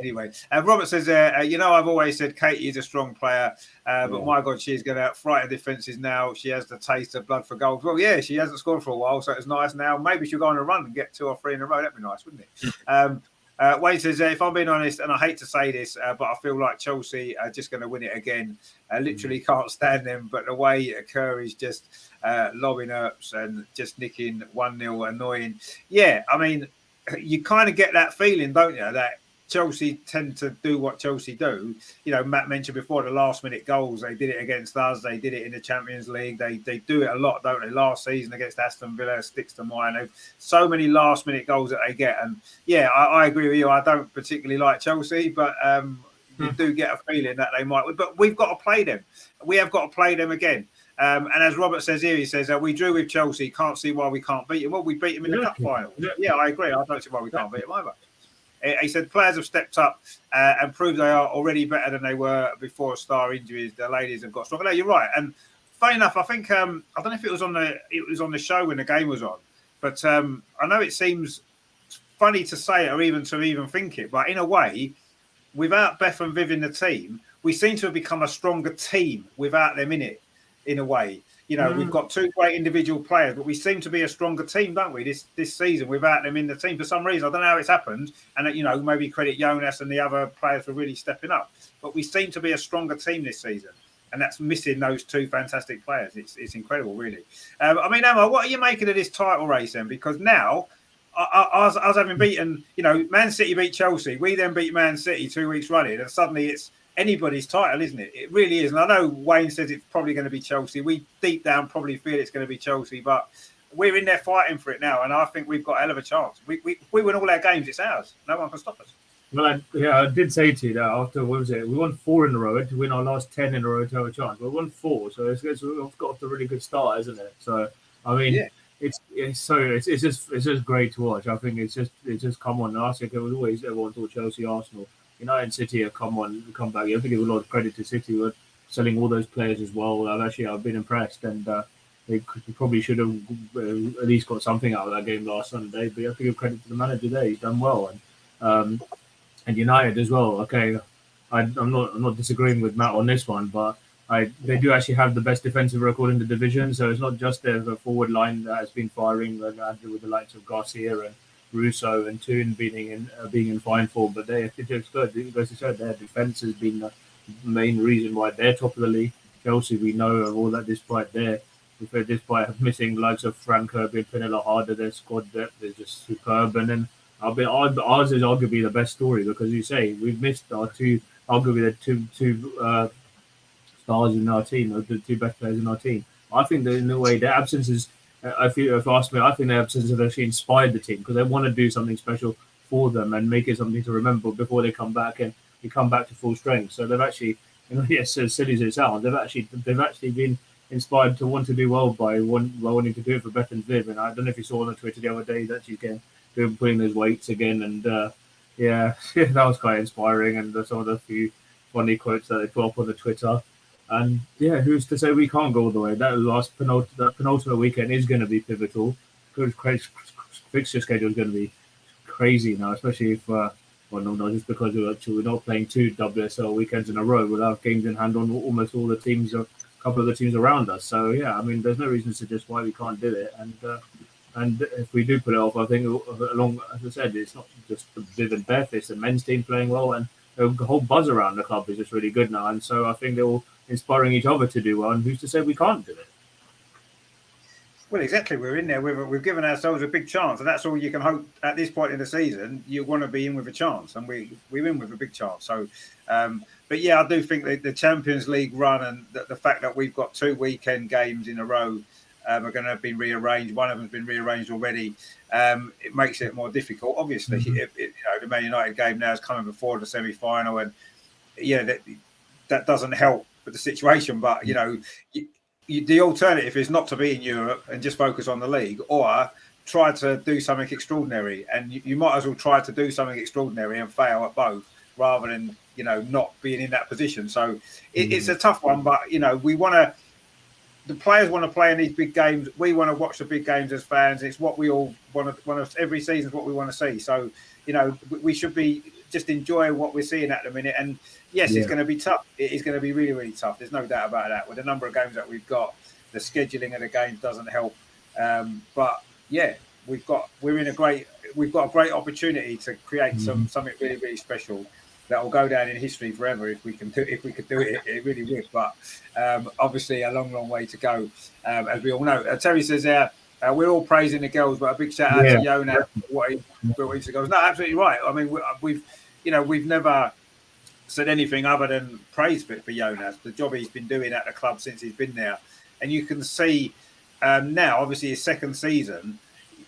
[SPEAKER 1] Anyway, Robert says, I've always said Katie is a strong player, but my God, she's going to frighten defences now. She has the taste of blood for goals. Well, yeah, she hasn't scored for a while, so it's nice now. Maybe she'll go on a run and get 2 or 3 in a row. That'd be nice, wouldn't it? Wayne says, if I'm being honest, and I hate to say this, but I feel like Chelsea are just going to win it again. Literally can't stand them, but the way Kerr is just lobbing ups and just nicking 1-0, annoying. Yeah, I mean, you kind of get that feeling, don't you, that Chelsea tend to do what Chelsea do. Matt mentioned before the last-minute goals. They did it against us. They did it in the Champions League. They do it a lot, don't they? Last season against Aston Villa sticks to mind. They've so many last-minute goals that they get. And, yeah, I agree with you. I don't particularly like Chelsea, but you do get a feeling that they might. But we've got to play them. We have got to play them again. And as Robert says here, he says, we drew with Chelsea. Can't see why we can't beat them. Well, we beat them in the cup final. Yeah, I agree. I don't see why we can't beat them either. He said players have stepped up and proved they are already better than they were before star injuries. The ladies have got stronger. No, you're right. And funny enough, I think I don't know if it was on the show when the game was on, but I know it seems funny to say it or even to think it, but in a way, without Beth and Viv in the team, we seem to have become a stronger team without them in it. In a way, we've got 2 great individual players, but we seem to be a stronger team, don't we? This season without them in the team for some reason. I don't know how it's happened, and maybe credit Jonas and the other players for really stepping up. But we seem to be a stronger team this season, and that's missing those 2 fantastic players. It's incredible, really. I mean, Emma, what are you making of this title race then? Because now, us having beaten, Man City beat Chelsea, we then beat Man City 2 weeks running, and suddenly it's anybody's title, isn't it? It really is. And I know Wayne says it's probably going to be Chelsea. We deep down probably feel it's going to be Chelsea, but we're in there fighting for it now, and I think we've got a hell of a chance. We win all our games, it's ours. No one can stop us.
[SPEAKER 4] Well, I did say to you that after, what was it? We won 4 in a row to win our last 10 in a row to have a chance. We won 4, so we've got off to a really good start, isn't it? So, I mean, it's just great to watch. I think it's just come on. Last year it was always everyone thought Chelsea, Arsenal, United, City have come back. I have to give a lot of credit to City for selling all those players as well. I've been impressed, and they probably should have at least got something out of that game last Sunday. But you have to give credit to the manager there; he's done well, and United as well. Okay, I'm not disagreeing with Matt on this one, but they do actually have the best defensive record in the division. So it's not just the forward line that has been firing with the likes of Garcia and Russo and Toon being in fine form, but it's good. As you said, their defense has been the main reason why they're top of the league. Chelsea, we know of all that, despite missing likes of Frank Kirby and Pernilla Harder, their squad depth is just superb. And then ours is arguably the best story because you say we've missed our two stars in our team, the two best players in our team. I think that in a way their absence is, if you ask me, I think their absence has actually inspired the team because they want to do something special for them and make it something to remember before they come back and we come back to full strength. So they've actually, yes, as silly as it sounds, they've actually been inspired to want to do well by wanting to do it for Bethan Viv. And I don't know if you saw on Twitter the other day that she's putting those weights again, and that was quite inspiring. And some of the few funny quotes that they put up on the Twitter. And yeah, who's to say we can't go all the way? That penultimate weekend is going to be pivotal. Fixture schedule is going to be crazy now, especially if not just because we're not playing two WSL weekends in a row. We'll have games in hand on almost all the teams, a couple of the teams around us. So yeah, I mean, there's no reason to suggest why we can't do it. And if we do put it off, I think along, as I said, it's not just the Viv and Beth; it's the men's team playing well, and the whole buzz around the club is just really good now. And so I think they're all inspiring each other to do well, and who's to say we can't do it?
[SPEAKER 1] Well, exactly. We're in there. We've given ourselves a big chance, and that's all you can hope at this point in the season. You want to be in with a chance, and we're in with a big chance. So, but yeah, I do think that the Champions League run and the fact that we've got 2 weekend games in a row are going to have been rearranged. One of them's been rearranged already. It makes it more difficult. Obviously, the Man United game now is coming before the semi-final, and that doesn't help with the situation. But the alternative is not to be in Europe and just focus on the league, or try to do something extraordinary. And you might as well try to do something extraordinary and fail at both, rather than not being in that position. So it's a tough one, but the players want to play in these big games. We want to watch the big games as fans. It's what we all want to. Every season is what we want to see. So we should be just enjoy what we're seeing at the minute. And yes, It's going to be tough. It is going to be really, really tough. There's no doubt about that. With the number of games that we've got, the scheduling of the games doesn't help. But yeah, we've got a great opportunity to create something really, really special that will go down in history forever if we could do it. It really would. But obviously, a long, long way to go, as we all know. Terry says we're all praising the girls, but a big shout out to Jonas for what he built into goals. No, absolutely right. I mean, we've never said anything other than praise for Jonas, the job he's been doing at the club since he's been there. And you can see now, obviously, his second season,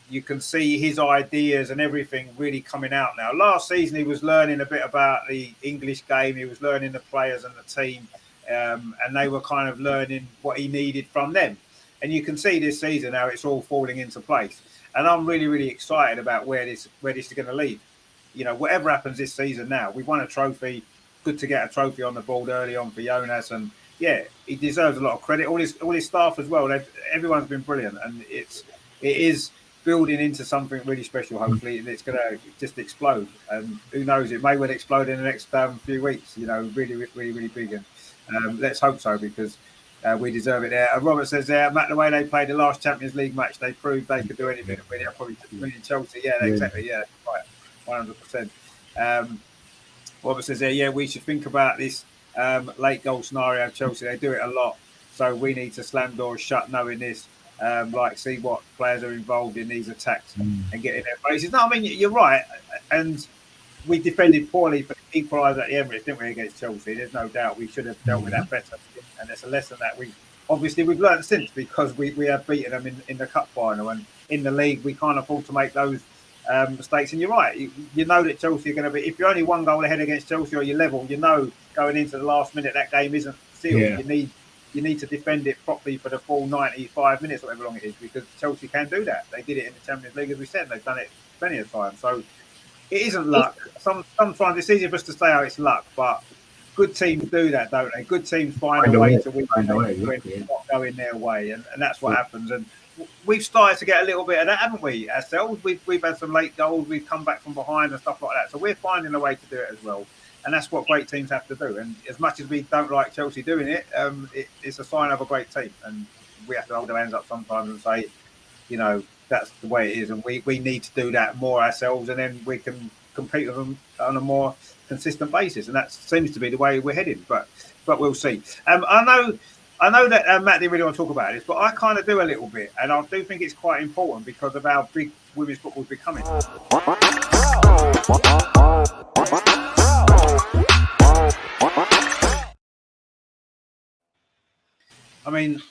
[SPEAKER 1] you can see his ideas and everything really coming out now. Last season, he was learning a bit about the English game. He was learning the players and the team, and they were kind of learning what he needed from them. And you can see this season how it's all falling into place. And I'm really, really excited about where this is going to lead. Whatever happens this season now, we've won a trophy. Good to get a trophy on the board early on for Jonas. And yeah, he deserves a lot of credit. All his staff as well. Everyone's been brilliant. And it is building into something really special, hopefully. And it's going to just explode. And who knows, it may well explode in the next few weeks. Really, really, really big. And let's hope so, because we deserve it there. Robert says Matt, the way they played the last Champions League match, they proved they could do anything. Probably winning Chelsea. Yeah, exactly. Yeah, right. 100%. Robert says we should think about this late goal scenario of Chelsea. They do it a lot. So we need to slam doors shut knowing this. See what players are involved in these attacks and get in their faces. No, I mean, you're right. And we defended poorly for the equaliser at the Emirates, didn't we, against Chelsea? There's no doubt we should have dealt with that better. And it's a lesson that we've learned since, because we have beaten them in the cup final, and in the league we can't afford to make those mistakes. And you're right, you know that Chelsea are going to be, if you're only 1 goal ahead against Chelsea or you're level, going into the last minute that game isn't sealed. You you need to defend it properly for the full 95 minutes, whatever long it is, because Chelsea can do that. They did it in the Champions League, as we said. They've done it plenty of times. So it isn't luck. Sometimes it's easier for us to say, oh, it's luck, but good teams do that, don't they? Good teams find a way to win when it's not going their way, and that's what happens. And we've started to get a little bit of that, haven't we, ourselves? We've had some late goals, we've come back from behind and stuff like that. So we're finding a way to do it as well. And that's what great teams have to do. And as much as we don't like Chelsea doing it, it's a sign of a great team. And we have to hold our hands up sometimes and say, you know, that's the way it is. And we need to do that more ourselves, and then we can compete with them on a more consistent basis. And that seems to be the way we're heading. But we'll see. I know that Matt didn't really want to talk about this, but I kind of do a little bit. And I do think it's quite important because of how big women's football is becoming. I mean,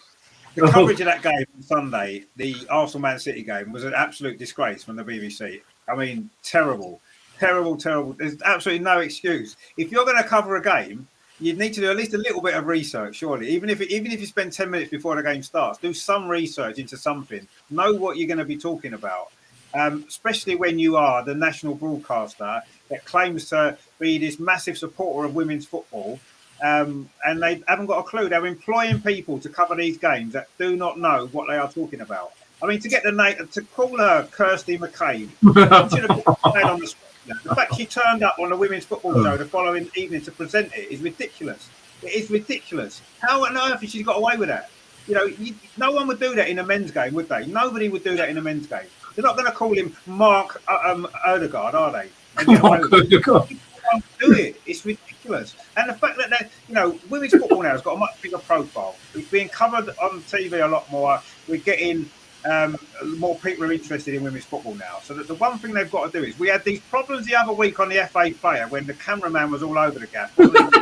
[SPEAKER 1] the coverage of that game on Sunday, the Arsenal-Man City game, was an absolute disgrace from the BBC. I mean, terrible. There's absolutely no excuse. If you're going to cover a game, you need to do at least a little bit of research, surely. Even if you spend 10 minutes before the game starts, do some research into something. Know what you're going to be talking about, especially when you are the national broadcaster that claims to be this massive supporter of women's football. And they haven't got a clue. They're employing people to cover these games that do not know what they are talking about. I mean, to call her Kirsty McCabe, should have put on the screen. The fact she turned up on the women's football show the following evening to present it is ridiculous. It is ridiculous. How on earth has she got away with that? You know, no one would do that in a men's game, would they? Nobody would do that in a men's game. They're not going to call him Mark Odegaard, are they? Do it. It's ridiculous. And the fact that women's football now has got a much bigger profile. It's being covered on TV a lot more. We're getting more people are interested in women's football now. So that the one thing they've got to do is, we had these problems the other week on the FA Player when the cameraman was all over the gap, wasn't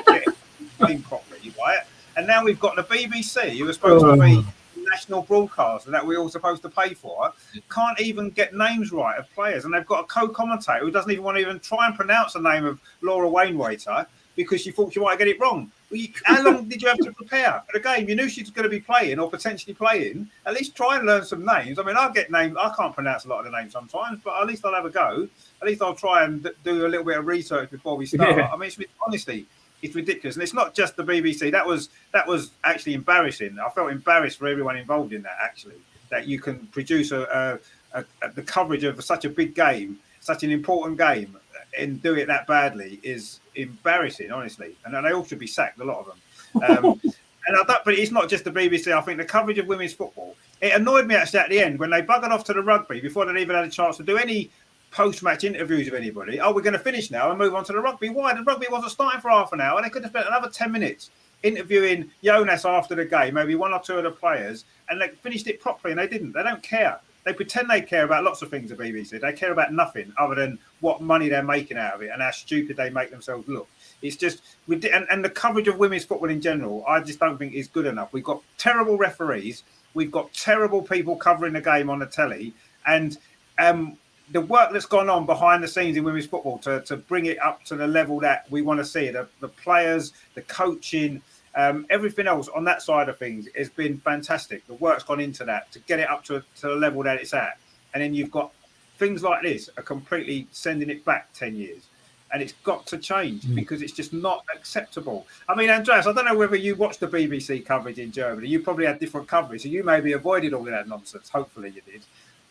[SPEAKER 1] even properly, right? And now we've got the BBC, who are supposed to be national broadcaster that we're all supposed to pay for, can't even get names right of players, and they've got a co-commentator who doesn't even want to even try and pronounce the name of Laura Wainwrighter because she thought she might get it wrong. Well, how long did you have to prepare for the game? You knew she was going to be playing or potentially playing. At least try and learn some names. I mean, I'll get names. I can't pronounce a lot of the names sometimes, but at least I'll have a go. At least I'll try and do a little bit of research before we start. I mean, honestly, it's ridiculous. And it's not just the BBC. That was actually embarrassing. I felt embarrassed for everyone involved in that, actually, that you can produce the coverage of such a big game, such an important game, and do it that badly is embarrassing, honestly. And they all should be sacked, a lot of them. But it's not just the BBC. I think the coverage of women's football, it annoyed me actually at the end when they buggered off to the rugby before they even had a chance to do any post-match interviews with anybody. Oh, we're going to finish now and move on to the rugby. Why? The rugby wasn't starting for half an hour. They could have spent another 10 minutes interviewing Jonas after the game, maybe one or two of the players, and they finished it properly, and they didn't. They don't care. They pretend they care about lots of things, the BBC. They care about nothing other than what money they're making out of it and how stupid they make themselves look. It's just, and the coverage of women's football in general, I just don't think is good enough. We've got terrible referees. We've got terrible people covering the game on the telly. And the work that's gone on behind the scenes in women's football to bring it up to the level that we want to see, the players, the coaching, everything else on that side of things has been fantastic. The work's gone into that to get it up to the level that it's at. And then you've got things like this are completely sending it back 10 years. And it's got to change because it's just not acceptable. I mean, Andreas, I don't know whether you watched the BBC coverage in Germany. You probably had different coverage, so you maybe avoided all of that nonsense. Hopefully you did.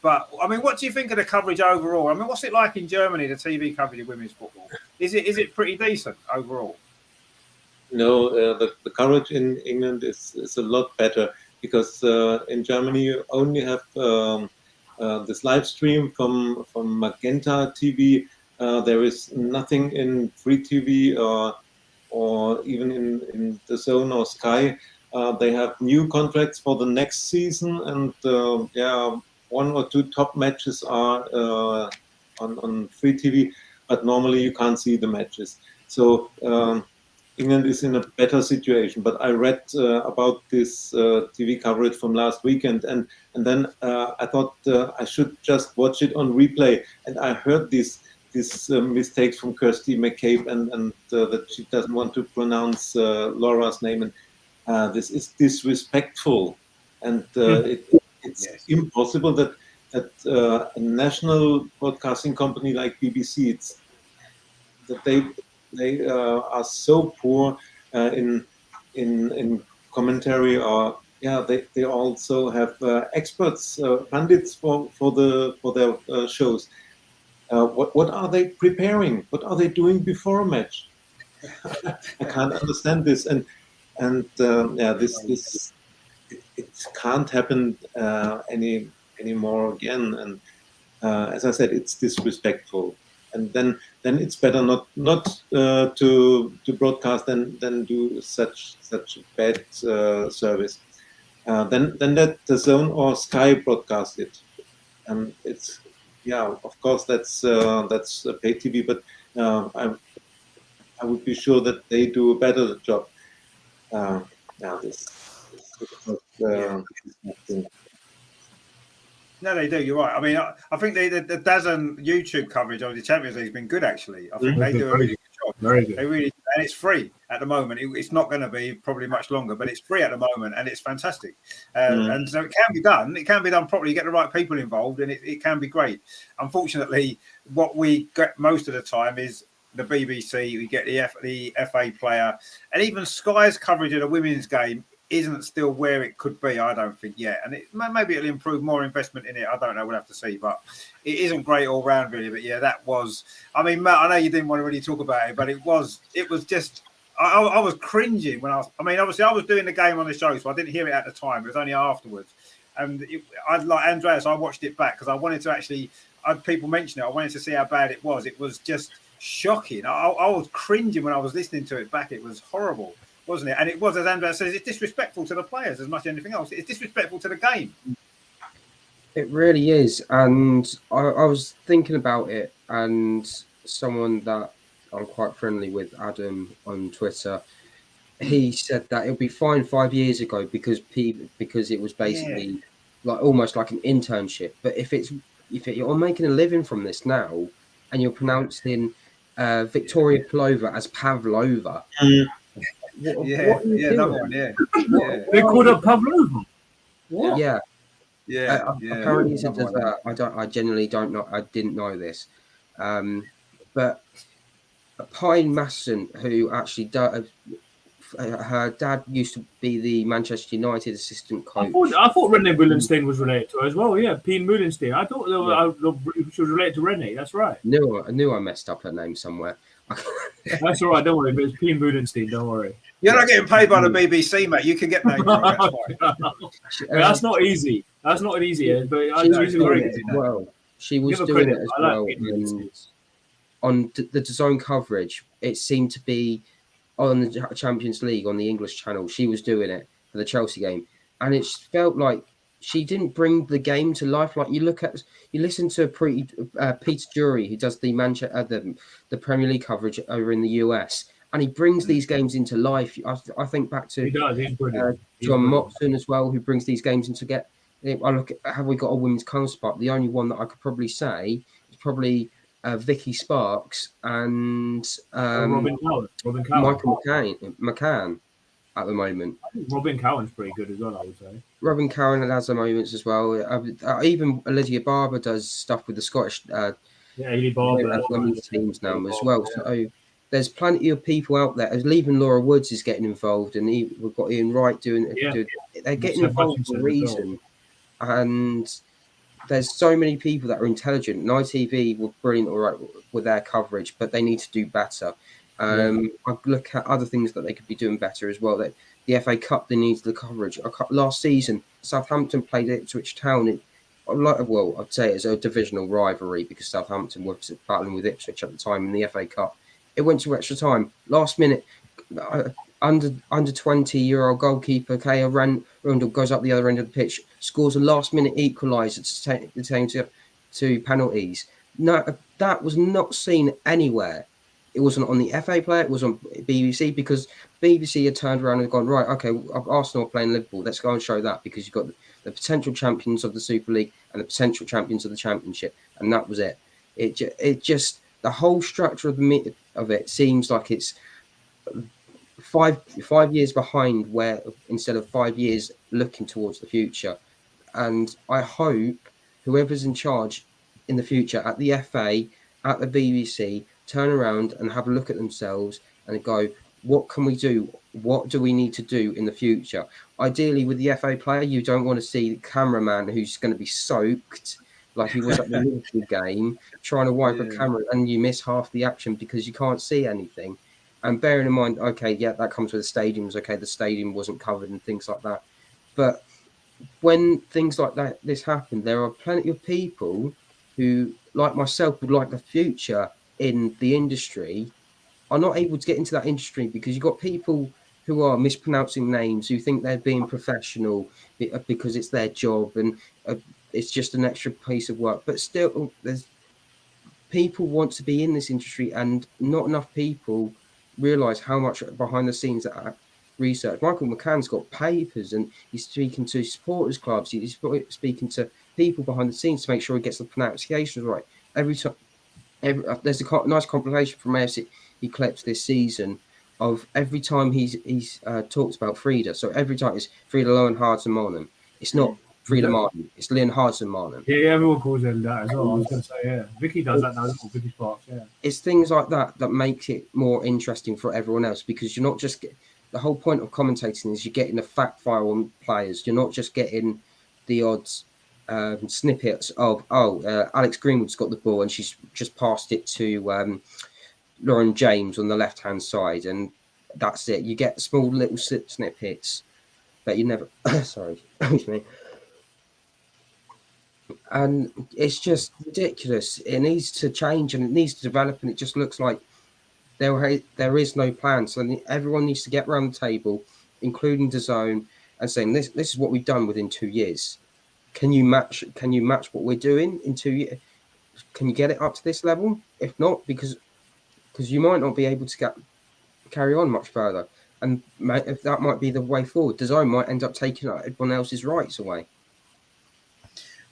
[SPEAKER 1] But, I mean, what do you think of the coverage overall? I mean, what's it like in Germany, the TV coverage of women's football? Is it pretty decent overall?
[SPEAKER 3] No, the coverage in England is a lot better because in Germany you only have this live stream from Magenta TV. There is nothing in free TV or even in the Zone or Sky. They have new contracts for the next season, and one or two top matches are on free TV, but normally you can't see the matches. So England is in a better situation. But I read about this TV coverage from last weekend, and then I thought I should just watch it on replay, and I heard these mistakes from Kirsty McCabe and that she doesn't want to pronounce Laura's name, and this is disrespectful, and it's impossible that a national broadcasting company like BBC, that they are so poor in commentary, or they also have experts, pundits for their shows. What are they preparing? What are they doing before a match? I can't understand this, and this it can't happen anymore again. And as I said, it's disrespectful. And then it's better not to broadcast than do such bad service. Then let the Zone or Sky broadcast it. It's of course that's pay TV, but I would be sure that they do a better job. This
[SPEAKER 1] No, they do. You're right. I mean, I think the DAZN YouTube coverage of the Champions League has been good, actually. I think they do a really good job.
[SPEAKER 4] Very good.
[SPEAKER 1] They really, and it's free at the moment. It's not going to be probably much longer, but it's free at the moment, and it's fantastic. And so it can be done. It can be done properly. You get the right people involved, and it can be great. Unfortunately, what we get most of the time is the BBC. We get the FA player, and even Sky's coverage of the women's game isn't still where it could be, I don't think, yet. And maybe it'll improve, more investment in it. I don't know. We'll have to see. But it isn't great all round, really. But yeah, that was. I mean, Matt, I know you didn't want to really talk about it, but it was just. I was cringing when obviously I was doing the game on the show, so I didn't hear it at the time. It was only afterwards. And I'd like Andreas. I watched it back because I wanted to actually. People mention it. I wanted to see how bad it was. It was just shocking. I was cringing when I was listening to it back. It was horrible, wasn't it? And it was, as Andreas says, it's disrespectful to the players as much as anything else. It's disrespectful to the game.
[SPEAKER 5] It really is. And I was thinking about it, and someone that I'm quite friendly with, Adam, on Twitter, he said that it'll be fine 5 years ago because it was basically like almost like an internship. But if you're making a living from this now, and you're pronouncing Victoria Pavlova as Pavlova.
[SPEAKER 1] That one,
[SPEAKER 4] They called her Pavlova.
[SPEAKER 5] What? Yeah. Apparently it's a
[SPEAKER 1] dessert.
[SPEAKER 5] I genuinely don't know. I didn't know this. But Pine Masson, who actually her dad used to be the Manchester United assistant coach.
[SPEAKER 4] I thought René Mullenstein was related to her as well. Yeah, Pien Mullenstein. I thought she was related to René. That's right.
[SPEAKER 5] I knew I messed up her name somewhere.
[SPEAKER 4] That's all right. Don't worry. But it's Pien Mullenstein. Don't worry.
[SPEAKER 1] You're not getting paid by the BBC, mate. You can get names wrong.
[SPEAKER 4] That's not easy. That's not easy. But
[SPEAKER 5] she was doing it as well. And on the DAZN coverage, it seemed to be on the Champions League on the English channel. She was doing it for the Chelsea game, and it felt like she didn't bring the game to life. Like you listen to Peter Drury, who does the Premier League coverage over in the US, and he brings these games into life. I think back to John Motson as well, who brings these games into get. I look at, have we got a women's counterpart? The only one that I could probably say is probably Vicky Sparks and
[SPEAKER 4] Robin Cowan.
[SPEAKER 5] Michael McCann at the moment.
[SPEAKER 4] I think Robin Cowan's pretty good as well, I would say.
[SPEAKER 5] Robin Cowan has the moments as well. Even Lydia Barber does stuff with the Scottish
[SPEAKER 4] Lydia Barber
[SPEAKER 5] women's teams now as well. So there's plenty of people out there. Even Laura Woods is getting involved, and we've got Ian Wright doing it. They're getting involved for a reason. And there's so many people that are intelligent. And ITV were brilliant, all right, with their coverage, but they need to do better. I look at other things that they could be doing better as well. That the FA Cup, they need the coverage. Last season, Southampton played Ipswich Town. I'd say it's a divisional rivalry because Southampton were battling with Ipswich at the time in the FA Cup. It went to extra time. Last minute, under 20-year-old goalkeeper Kaya Rundle goes up the other end of the pitch, scores a last-minute equaliser to take to penalties. No, that was not seen anywhere. It wasn't on the FA player. It was on BBC because BBC had turned around and gone, right, okay, Arsenal are playing Liverpool. Let's go and show that because you've got the potential champions of the Super League and the potential champions of the Championship, and that was it. It just the whole structure of it seems like it's five years behind, where instead of 5 years looking towards the future. And I hope whoever's in charge in the future at the FA, at the BBC, turn around and have a look at themselves and go, what can we do? What do we need to do in the future? Ideally, with the FA player, you don't want to see the cameraman who's going to be soaked like he was at the Liverpool game, trying to wipe a camera and you miss half the action because you can't see anything. And bearing in mind, okay, yeah, that comes with the stadiums. Okay, the stadium wasn't covered and things like that. But when things like this happen, there are plenty of people who, like myself, would like the future in the industry, are not able to get into that industry because you've got people who are mispronouncing names, who think they're being professional because it's their job and it's just an extra piece of work. But still, there's people want to be in this industry, and not enough people realise how much behind the scenes that research. Michael McCann's got papers, and he's speaking to supporters clubs. He's speaking to people behind the scenes to make sure he gets the pronunciations right every time. There's a nice compilation from AFC he collects this season of every time he's talked about Frida. So every time it's Frida Lowenhardt-Marnen. It's not Frida Martin. It's Lowenhardt-Marnen.
[SPEAKER 4] Yeah, everyone calls him that as well. I was going to say, yeah. Vicky does that now, Vicky Sparks, yeah.
[SPEAKER 5] It's things like that make it more interesting for everyone else, because you're not just the whole point of commentating is you're getting a fact file on players. You're not just getting the odds. Snippets of Alex Greenwood's got the ball and she's just passed it to Lauren James on the left hand side, and that's it. You get small little snippets, but you never. Sorry, excuse me. And it's just ridiculous. It needs to change and it needs to develop, and it just looks like there is no plan. So everyone needs to get around the table, including DAZN, and saying this is what we've done within 2 years. Can you match what we're doing in 2 years? Can you get it up to this level? If not, because you might not be able to carry on much further, and if that might be the way forward, DAZN might end up taking everyone else's rights away.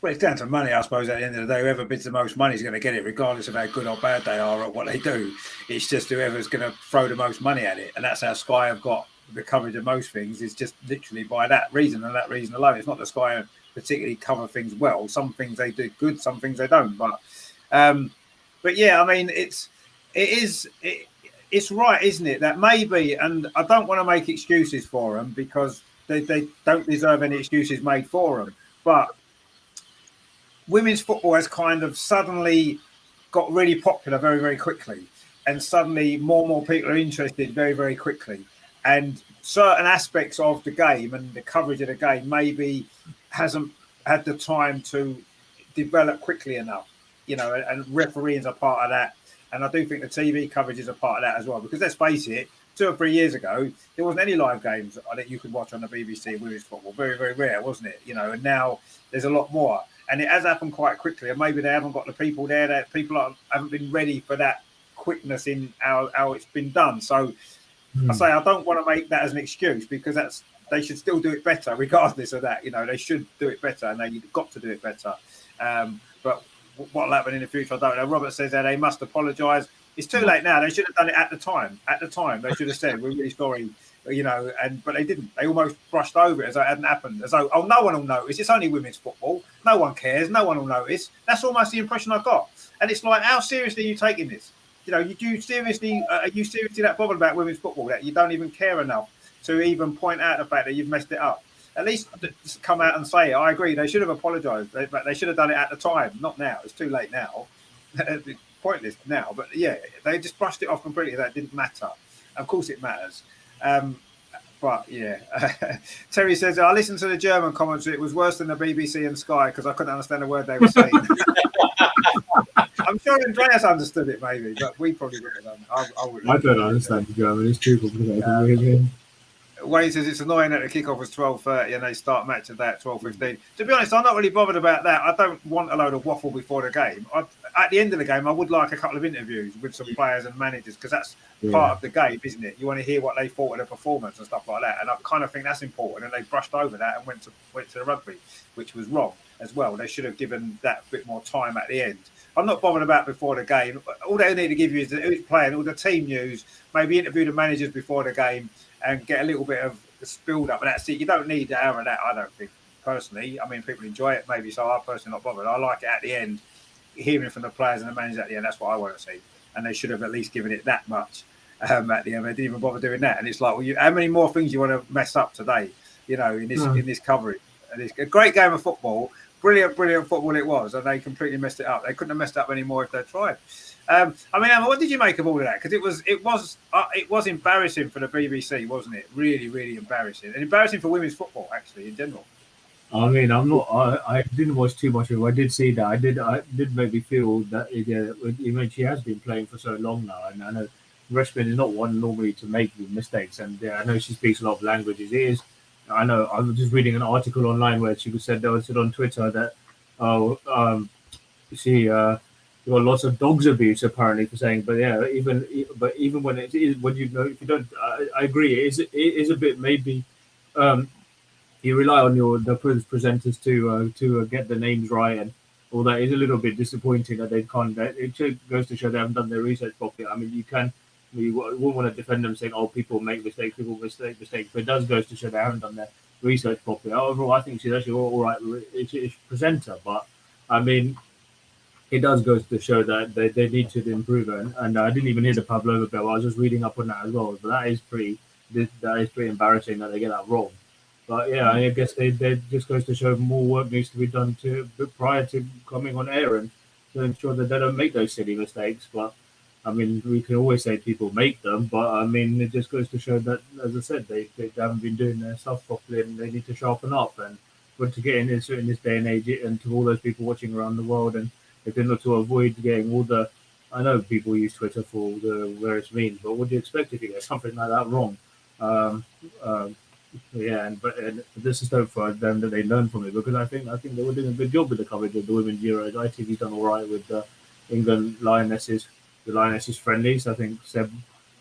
[SPEAKER 1] Well, it's down to money, I suppose. At the end of the day, whoever bids the most money is going to get it, regardless of how good or bad they are at what they do. It's just whoever's going to throw the most money at it, and that's how Sky have got the coverage of most things. Is just literally by that reason and that reason alone. It's not that Sky particularly cover things well. Some things they do good, some things they don't. But yeah, I mean, it's right, isn't it? That maybe, and I don't want to make excuses for them because they don't deserve any excuses made for them. But women's football has kind of suddenly got really popular very, very quickly, and suddenly more and more people are interested very, very quickly. And certain aspects of the game and the coverage of the game maybe hasn't had the time to develop quickly enough, and refereeing is a part of that. And I do think the TV coverage is a part of that as well, because let's face it, 2 or 3 years ago, there wasn't any live games that you could watch on the BBC women's football. Very, very rare, wasn't it? And now there's a lot more. And it has happened quite quickly. And maybe they haven't got the people there, that people haven't been ready for that quickness in how it's been done. So I say I don't want to make that as an excuse, because they should still do it better regardless of that. They should do it better, and they've got to do it better. But what will happen in the future, I don't know. Robert says that they must apologise. It's too late now. They should have done it at the time. At the time, they should have said, we're really sorry, but they didn't. They almost brushed over it as though it hadn't happened. As though, no one will notice. It's only women's football. No one cares. No one will notice. That's almost the impression I got. And it's like, how seriously are you taking this? Are you seriously that bothered about women's football that you don't even care enough to even point out the fact that you've messed it up? At least just come out and say it. I agree. They should have apologised, but they should have done it at the time, not now. It's too late now. It's pointless now. But yeah, they just brushed it off completely. That didn't matter. Of course, it matters. But yeah, Terry says, I listened to the German commentary. It was worse than the BBC and Sky because I couldn't understand a word they were saying. I'm sure Andreas understood it, maybe, but we probably wouldn't have done.
[SPEAKER 4] I don't understand the German. It's too complicated.
[SPEAKER 1] Wayne says it's annoying that the kickoff was 12:30 and they start match of that at 12:15. To be honest, I'm not really bothered about that. I don't want a load of waffle before the game. At the end of the game, I would like a couple of interviews with some players and managers, because that's part of the game, isn't it? You want to hear what they thought of the performance and stuff like that. And I kind of think that's important. And they brushed over that and went to the rugby, which was wrong as well. They should have given that a bit more time at the end. I'm not bothered about before the game. All they need to give you is who's playing, all the team news, maybe interview the managers before the game and get a little bit of spilled up. And that's it. You don't need an hour of that, I don't think, personally. I mean, people enjoy it maybe, so I'm personally not bothered. I like it at the end, hearing from the players and the managers at the end. That's what I want to see. And they should have at least given it that much at the end. They didn't even bother doing that. And it's like, well, how many more things you want to mess up today, in this coverage? And it's a great game of football. Brilliant football it was, and they completely messed it up. They couldn't have messed it up anymore if they tried. I mean, Emma, what did you make of all of that? Because it was embarrassing for the BBC, wasn't it? Really, really embarrassing, and embarrassing for women's football actually in general.
[SPEAKER 4] I mean, I didn't watch too much of it. I did see that. I did make me feel that even she has been playing for so long now, and I know Reshman is not one normally to make mistakes, and I know she speaks a lot of languages. I know. I was just reading an article online where she said on Twitter that she got lots of dogs abuse apparently for saying. But yeah, even when it is when if you don't, I agree. It is a bit maybe. You rely on the presenters to get the names right, and all that is a little bit disappointing that they can't. It goes to show they haven't done their research properly. I mean, you wouldn't want to defend them saying, "Oh, people make mistakes, mistakes," but it does goes to show they haven't done their research properly. Overall, I think she's actually all right. It's presenter, but I mean, it does go to show that they need to improve it. And I didn't even hear the Pavlova bell. I was just reading up on that as well. But that is pretty embarrassing that they get that wrong. But yeah, I guess they just goes to show more work needs to be done prior to coming on air and to ensure that they don't make those silly mistakes. But I mean, we can always say people make them, but I mean, it just goes to show that, as I said, they haven't been doing their stuff properly, and they need to sharpen up. And but to get in this day and age, and to all those people watching around the world, and if they look to avoid getting all the, I know people use Twitter for the various means, but what do you expect if you get something like that wrong? And this is hope for them that they learn from it, because I think they were doing a good job with the coverage of the Women's Euros. ITV's done all right with the England Lionesses, the Lionesses friendlies. I think Seb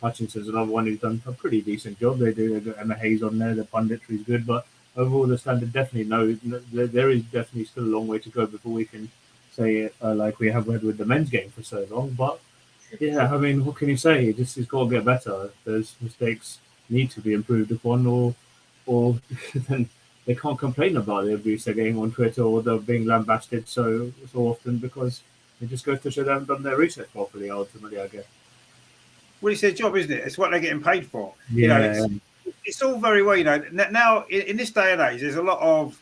[SPEAKER 4] Hutchinson's another one who's done a pretty decent job. They've got Emma Hayes on there. The punditry is good, but overall the standard definitely there is definitely still a long way to go before we can say it like we have read with the men's game for so long. But yeah, I mean, what can you say? It's got to get better. Those mistakes need to be improved upon, or then they can't complain about the abuse they're getting on Twitter or they're being lambasted so often, because it just goes to show they haven't done their research properly, ultimately, I guess.
[SPEAKER 1] Well, it's their job, isn't it? It's what they're getting paid for.
[SPEAKER 4] Yeah.
[SPEAKER 1] It's all very well, now in this day and age, there's a lot of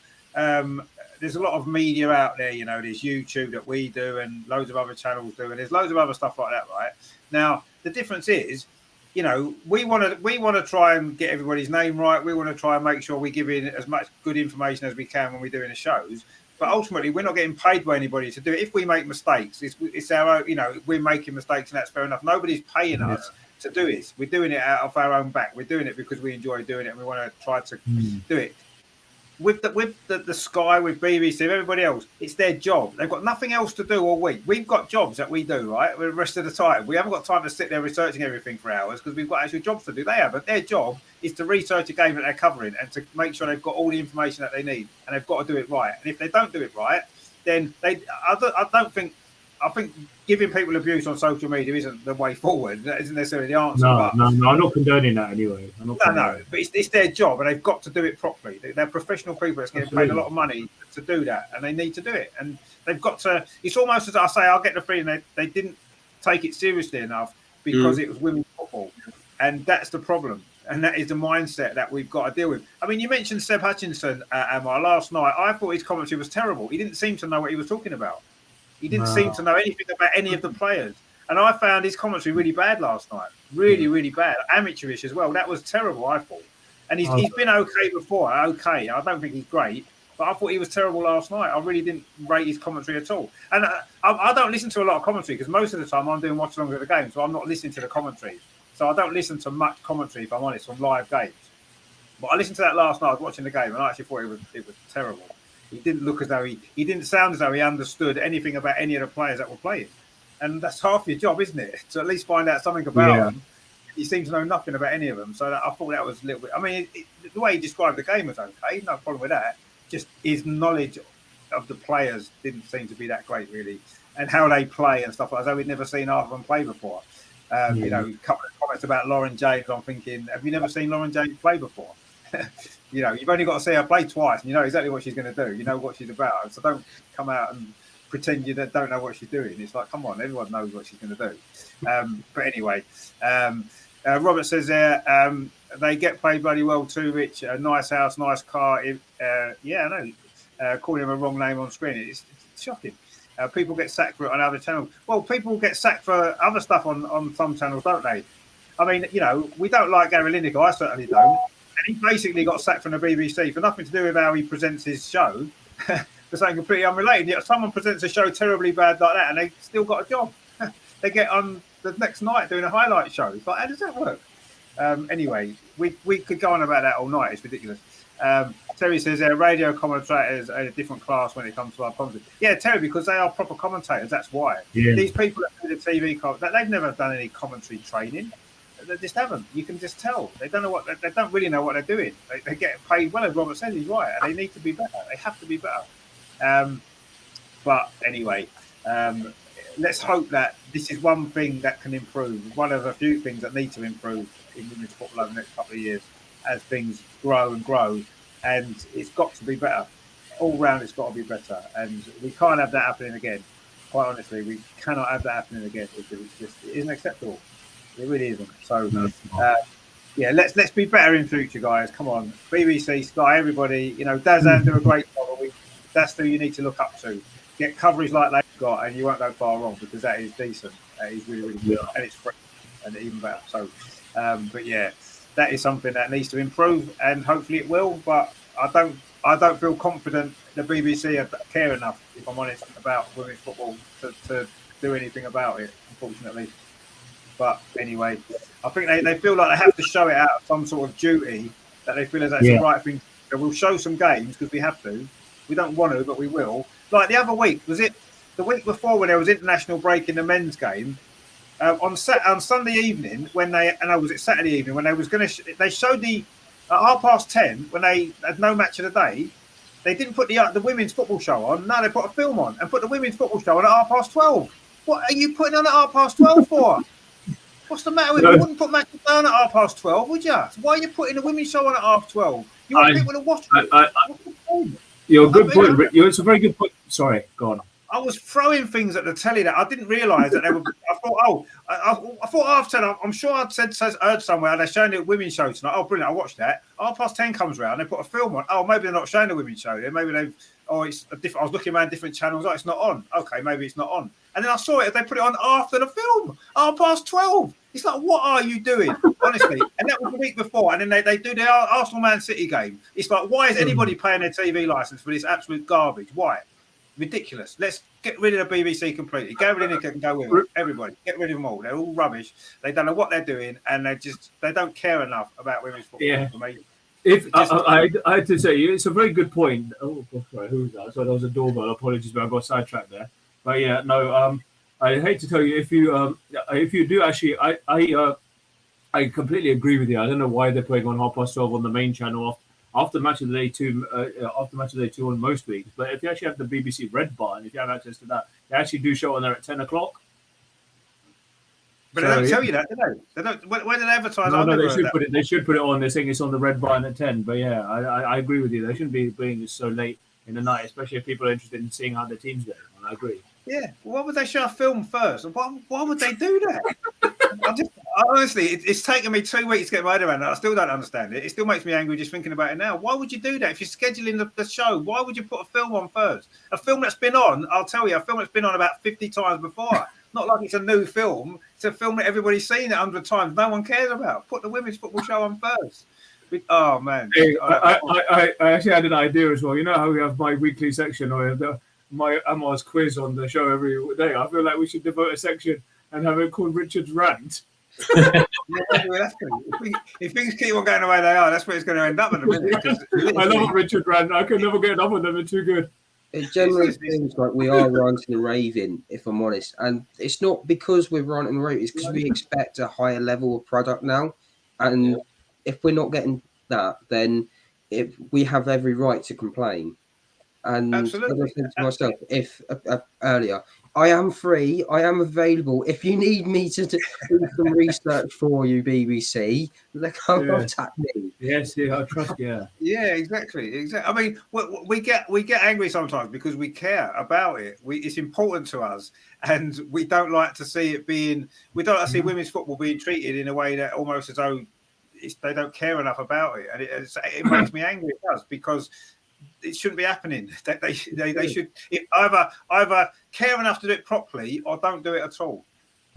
[SPEAKER 1] media out there, there's YouTube that we do and loads of other channels do, and there's loads of other stuff like that, right? Now, the difference is, we want to try and get everybody's name right. We want to try and make sure we give in as much good information as we can when we're doing the shows. But ultimately, we're not getting paid by anybody to do it. If we make mistakes, it's our own, we're making mistakes, and that's fair enough. Nobody's paying us to do it. We're doing it out of our own back. We're doing it because we enjoy doing it, and we want to try to do it. With the Sky, with BBC, everybody else, it's their job. They've got nothing else to do all week. We've got jobs that we do, right? The rest of the time, we haven't got time to sit there researching everything for hours because we've got actual jobs to do. They have, but their job is to research a game that they're covering and to make sure they've got all the information that they need, and they've got to do it right. And if they don't do it right, then I think giving people abuse on social media isn't the way forward. That isn't necessarily the answer.
[SPEAKER 4] No, I'm not condoning that anyway.
[SPEAKER 1] No, but it's their job, and they've got to do it properly. They're professional people that's getting paid a lot of money to do that, and they need to do it. And they've got to. It's almost as I say, I'll get the feeling they didn't take it seriously enough because it was women's football, and that's the problem. And that is the mindset that we've got to deal with. I mean, you mentioned Seb Hutchinson, Amar, last night. I thought his commentary was terrible. He didn't seem to know what he was talking about. He didn't seem to know anything about any of the players. And I found his commentary really bad last night. Really, really bad. Amateurish as well. That was terrible, I thought. And he's been okay before. Okay. I don't think he's great. But I thought he was terrible last night. I really didn't rate his commentary at all. And I don't listen to a lot of commentary because most of the time I'm doing watch-alongs at the game. So I'm not listening to the commentary. So I don't listen to much commentary, if I'm honest, from live games. But I listened to that last night. I was watching the game and I actually thought it was terrible. He didn't look as though he didn't sound as though he understood anything about any of the players that were playing. And that's half your job, isn't it? To at least find out something about them. He seems to know nothing about any of them. So I thought that was a little bit... I mean, the way he described the game was okay. No problem with that. Just his knowledge of the players didn't seem to be that great, really. and how they play and stuff like that. We'd never seen either of them play before. You know, a couple of comments about Lauren James. I'm thinking, have you never seen Lauren James play before? You know, you've only got to see her play twice, and you know exactly what she's going to do. You know what she's about. So don't come out and pretend you don't know what she's doing. It's like, come on, everyone knows what she's going to do. But anyway, Robert says there, they get paid bloody well too, Rich. A nice house, nice car. Yeah, I know. Calling him a wrong name on screen, it's shocking. People get sacked for it on other channels. Well, people get sacked for other stuff on some channels, don't they? I mean, you know, we don't like Gary Lineker. I certainly don't. And he basically got sacked from the BBC for nothing to do with how he presents his show, for something completely unrelated. Yet someone presents a show terribly bad like that, and they still got a job. They get on the next night doing a highlight show. It's like, how does that work? Anyway, we could go on about that all night. It's ridiculous. Terry says radio commentators are a different class when it comes to our commentary. Yeah, Terry, because they are proper commentators. That's why. Yeah. These people that do the TV they've never done any commentary training. They just haven't. You can just tell they don't know they don't really know what they're doing. They get paid well, as Robert said. He's right. And they need to be better. They have to be better. But anyway, let's hope that this is one thing that can improve. One of a few things that need to improve in women's football over the next couple of years as things grow and grow. And it's got to be better. All round, it's got to be better. And we can't have that happening again. Quite honestly, we cannot have that happening again because it isn't acceptable. It really isn't. So, yeah, let's be better in future, guys. Come on, BBC, Sky, everybody. You know, Dazan do a great job. That's who you need to look up to. Get coverage like they've got, and you won't go far wrong because that is decent. That is really, really good, and it's free, and even better. So, but yeah, that is something that needs to improve, and hopefully it will. But I don't feel confident the BBC care enough, if I'm honest, about women's football to do anything about it. Unfortunately. But anyway, I think they feel like they have to show it out of some sort of duty that they feel as that's the right thing. So we'll show some games because we have to. We don't want to, but we will. Like the other week, was it the week before when there was international break in the men's game? On Sunday evening, when was it Saturday evening when they was going to they showed the at 10:30 when they had no match of the day. They didn't put the women's football show on. No, they put a film on and put the women's football show on at 12:30. What are you putting on at 12:30 for? What's the matter with you? You wouldn't put matches down at 12:30, would you? So why are you putting the women's show on at 12:30? You want people to watch it.
[SPEAKER 4] You're a good point. It's a very good point. Sorry, go on.
[SPEAKER 1] I was throwing things at the telly that I didn't realise that they were. I thought after I'm sure I'd heard somewhere they're showing the women's show tonight. Oh, brilliant! I watched that. 10:30 comes around, they put a film on. Oh, maybe they're not showing the women's show. Then maybe they've. Oh, it's a different. I was looking around different channels. Oh, it's not on. Okay, maybe it's not on. And then I saw it. They put it on after the film. 12:30. It's like, what are you doing? Honestly. And that was the week before. And then they do the Arsenal Man City game. It's like, why is anybody paying their TV license for this absolute garbage? Why? Ridiculous. Let's get rid of the BBC completely. Gary Lineker can go with it. Everybody, get rid of them all. They're all rubbish. They don't know what they're doing, and they don't care enough about women's football. Yeah. For me.
[SPEAKER 4] I had to say, it's a very good point. Oh, sorry, who was that? So there was a doorbell. Apologies, but I got sidetracked there. But yeah, no. I hate to tell you, if you do actually, I completely agree with you. I don't know why they're playing on 12:30 on the main channel after match of the day 2. After match of the day 2 on most weeks. But if you actually have the BBC Red Button, if you have access to that, they actually do show on there at 10 o'clock.
[SPEAKER 1] But they don't tell you that, do they? They don't. When do they advertise?
[SPEAKER 4] No, they should put it on. They're saying it's on the Red Button at 10. But yeah, I agree with you. They shouldn't be doing this so late in the night, especially if people are interested in seeing how their teams go. And I agree.
[SPEAKER 1] Yeah, why would they show a film first? Why would they do that? Honestly, it's taken me 2 weeks to get my head around that. I still don't understand it. It still makes me angry just thinking about it now. Why would you do that? If you're scheduling the show, why would you put a film on first? A film that's been on, I'll tell you, a film that's been on about 50 times before. Not like it's a new film. It's a film that everybody's seen it 100 times. No one cares about. Put the women's football show on first. Oh, man.
[SPEAKER 4] Hey, I actually had an idea as well. You know how we have my weekly section or my Amar's quiz on the show every day? I feel like we should devote a section and have it called Richard's Rant.
[SPEAKER 1] Yeah, if things keep on going the way they are, that's where it's going to end up in a minute.
[SPEAKER 4] I love Richard Rant. I can never get enough of them. They're too good.
[SPEAKER 5] It generally seems like we are ranting and raving, if I'm honest. And it's not because we're ranting and raving, it's because we expect a higher level of product now. And if we're not getting that, then we have every right to complain. And
[SPEAKER 1] Absolutely.
[SPEAKER 5] as I said to myself, if earlier, I am free, I am available. If you need me to do some research for you, BBC, come contact me.
[SPEAKER 4] Yes, yeah, I trust you.
[SPEAKER 1] Yeah, exactly. I mean, we get angry sometimes because we care about it. It's important to us, and we don't like to see it being. We don't like to see women's football being treated in a way that almost as though they don't care enough about it, and it makes me angry. It does, because it shouldn't be happening. They should either care enough to do it properly or don't do it at all,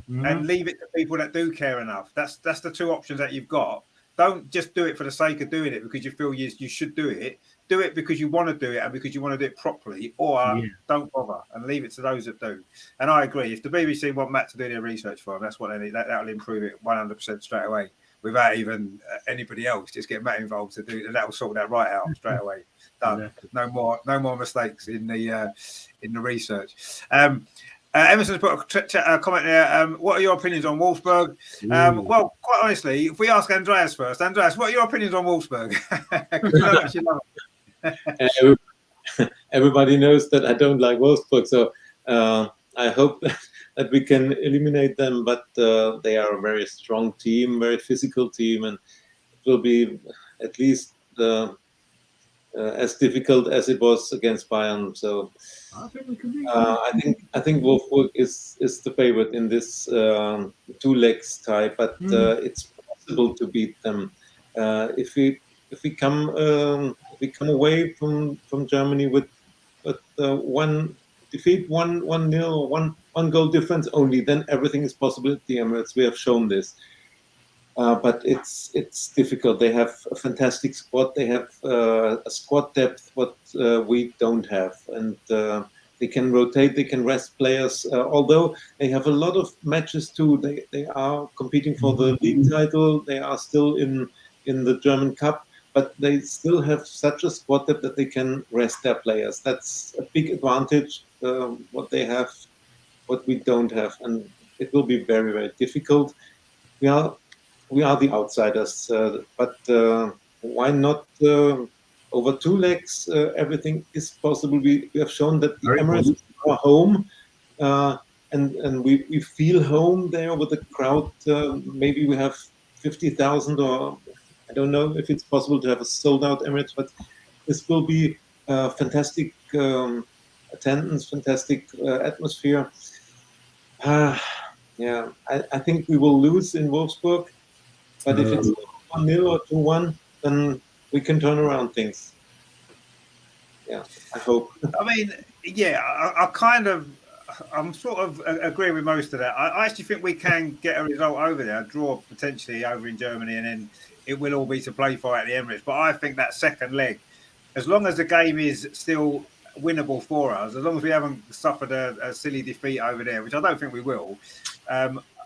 [SPEAKER 1] and leave it to people that do care enough. That's the two options that you've got. Don't just do it for the sake of doing it because you feel you should do it. Do it because you want to do it and because you want to do it properly, or don't bother and leave it to those that do. And I agree. If the BBC want Matt to do their research for them, that's what they need. That'll improve it 100% straight away, without even anybody else. Just get Matt involved to do, and that'll sort that right out straight away. Done. No more mistakes in the research. Emerson's put a comment there. What are your opinions on Wolfsburg? Well, quite honestly, if we ask Andreas first, Andreas, what are your opinions on Wolfsburg?
[SPEAKER 3] Everybody knows that I don't like Wolfsburg, so I hope that we can eliminate them. But they are a very strong team, very physical team, and it will be at least as difficult as it was against Bayern. So
[SPEAKER 4] I think we can be.
[SPEAKER 3] I think Wolfsburg is the favorite in this two legs tie, but it's possible to beat them if we come away from Germany with one defeat, 1-0, one goal difference only. Then everything is possible at the Emirates. We have shown this. But it's difficult. They have a fantastic squad. They have a squad depth what we don't have, and they can rotate. They can rest players. Although they have a lot of matches too. They are competing for the league title. They are still in the German Cup, but they still have such a squad depth that they can rest their players. That's a big advantage. What they have, what we don't have, and it will be very, very difficult. We are the outsiders, but why not over two legs? Everything is possible. We have shown that the Emirates is our home, and we feel home there with the crowd. Maybe we have 50,000, or I don't know if it's possible to have a sold-out Emirates, but this will be fantastic attendance, fantastic atmosphere. Yeah, I think we will lose in Wolfsburg. But if it's 1-0 or 2-1, then we can turn around things. Yeah, I hope.
[SPEAKER 1] I mean, yeah, I'm sort of agreeing with most of that. I actually think we can get a result over there, a draw potentially over in Germany, and then it will all be to play for at the Emirates. But I think that second leg, as long as the game is still winnable for us, as long as we haven't suffered a silly defeat over there, which I don't think we will,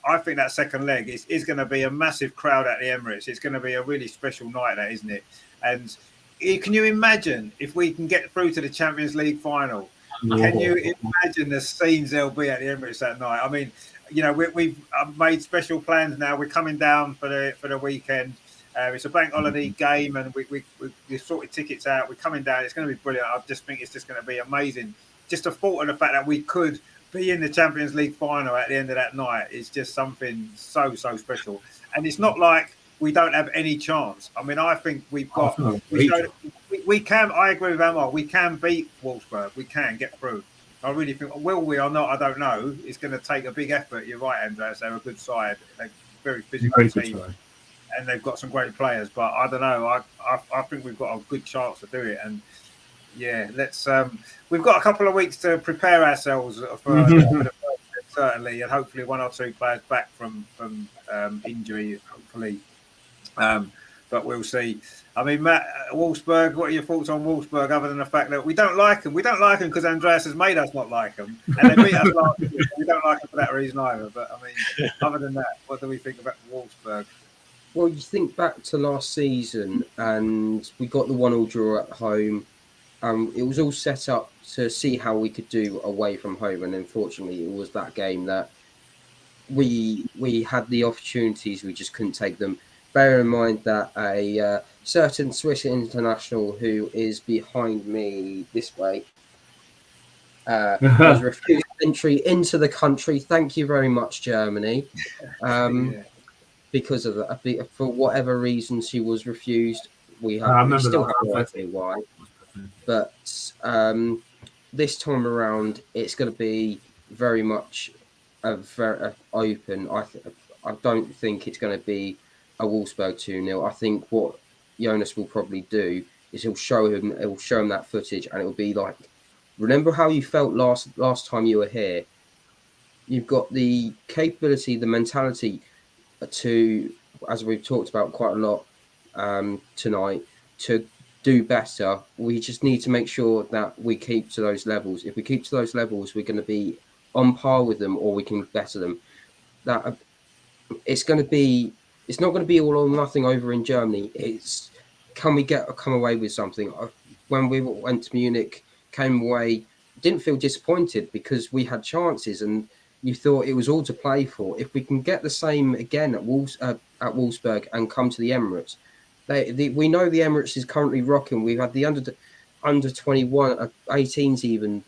[SPEAKER 1] I think that second leg is going to be a massive crowd at the Emirates. It's going to be a really special night, that, isn't it? And can you imagine if we can get through to the Champions League final? Can you imagine the scenes there'll be at the Emirates that night? I mean, you know, we've made special plans now. We're coming down for the weekend. It's a bank holiday game, and we've sorted tickets out. We're coming down. It's going to be brilliant. I just think it's just going to be amazing. Just the thought of the fact that we could be in the Champions League final at the end of that night is just something so special. And it's not like we don't have any chance. I mean, I think we've got. We can. I agree with Amar. We can beat Wolfsburg. We can get through. I really think. Will we or not? I don't know. It's going to take a big effort. You're right, Andreas. They're a good side. They're very physical team, and they've got some great players. But I don't know. I think we've got a good chance to do it. And yeah, let's. We've got a couple of weeks to prepare ourselves for the first, certainly, and hopefully one or two players back from injury, hopefully. But we'll see. I mean, Matt, Wolfsburg, what are your thoughts on Wolfsburg, other than the fact that we don't like them? We don't like them because Andreas has made us not like them. And they beat us last year. We don't like them for that reason either. But, I mean, other than that, what do we think about Wolfsburg?
[SPEAKER 5] Well, you think back to last season, and we got the 1-1 draw at home. It was all set up to see how we could do away from home. And unfortunately, it was that game that we had the opportunities. We just couldn't take them. bear in mind that a certain Swiss international who is behind me this way was refused entry into the country. Thank you very much, Germany. Because of that, for whatever reason, she was refused. We
[SPEAKER 4] remember
[SPEAKER 5] still
[SPEAKER 4] that.
[SPEAKER 5] have no idea why. But this time around, it's going to be very much very open. I don't think it's going to be a Wolfsburg 2-0. I think what Jonas will probably do is he'll show him that footage, and it'll be like, remember how you felt last time you were here? You've got the capability, the mentality to, as we've talked about quite a lot tonight, to do better. We just need to make sure that we keep to those levels. If we keep to those levels, we're going to be on par with them, or we can better them. That it's not going to be all or nothing over in Germany. It's, can we come away with something? When we went to Munich, came away, didn't feel disappointed because we had chances and you thought it was all to play for. If we can get the same again at Wolfsburg and come to the Emirates, we know the Emirates is currently rocking. We've had the under 21, 18s even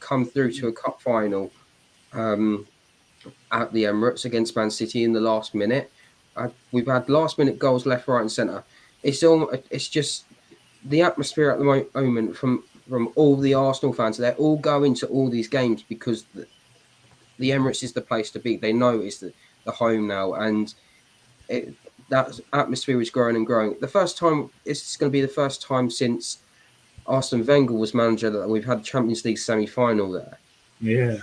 [SPEAKER 5] come through to a cup final at the Emirates against Man City in the last minute. We've had last minute goals left, right, and centre. It's just the atmosphere at the moment from all the Arsenal fans. They're all going to all these games because the Emirates is the place to be. They know it's the home now, and that atmosphere is growing and growing. It's going to be the first time since Arsene Wenger was manager that we've had Champions League semi-final there.
[SPEAKER 4] Yeah,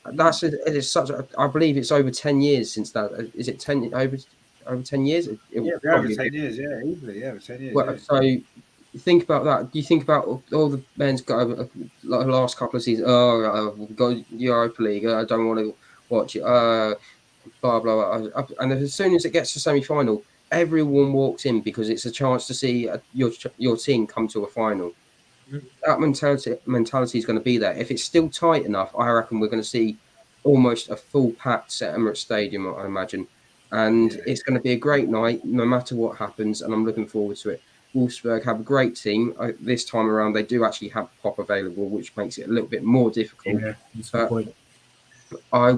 [SPEAKER 5] it is such. I believe it's over 10 years since that. Is it 10 over 10 years?
[SPEAKER 1] Over 10 years. Yeah, easily. Yeah, over 10 years.
[SPEAKER 5] Well, so you think about that. You think about all the men's got over the last couple of seasons. We've got Europa League. I don't want to watch it. Blah blah blah. And as soon as it gets to semi-final, everyone walks in because it's a chance to see your team come to a final. That mentality is going to be there. If it's still tight enough, I reckon we're going to see almost a full packed Emirates Stadium, I imagine. And it's going to be a great night, no matter what happens, and I'm looking forward to it. Wolfsburg have a great team. This time around, they do actually have Pop available, which makes it a little bit more difficult.
[SPEAKER 4] Yeah, that's the point.
[SPEAKER 5] I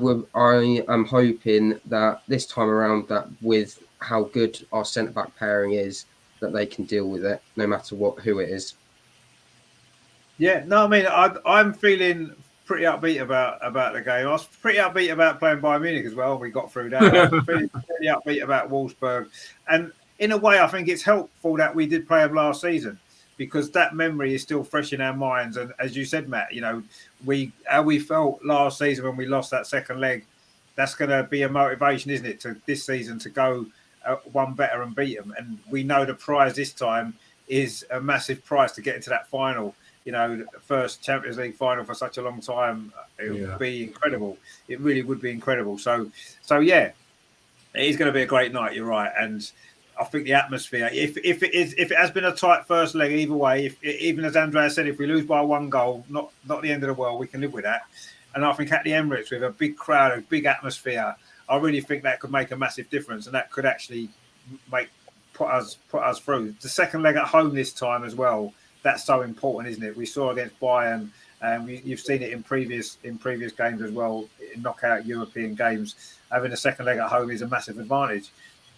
[SPEAKER 5] am hoping that this time around, that with how good our centre-back pairing is, that they can deal with it, no matter who it is.
[SPEAKER 1] Yeah, no, I mean, I'm feeling pretty upbeat about the game. I was pretty upbeat about playing Bayern Munich as well. We got through that. I was feeling pretty upbeat about Wolfsburg. And in a way, I think it's helpful that we did play them last season because that memory is still fresh in our minds. And as you said, Matt, how we felt last season when we lost that second leg, that's going to be a motivation, isn't it, to this season to go one better and beat them. And we know the prize this time is a massive prize to get into that final. The first Champions League final for such a long time, it would be incredible. It really would be incredible. So yeah, it is going to be a great night. You're right, and I think the atmosphere. If it has been a tight first leg, either way, even as Andrea said, if we lose by one goal, not the end of the world. We can live with that. And I think at the Emirates with a big crowd, a big atmosphere, I really think that could make a massive difference, and that could actually put us through. The second leg at home this time as well. That's so important, isn't it? We saw against Bayern, and you've seen it in previous games as well, in knockout European games. Having a second leg at home is a massive advantage,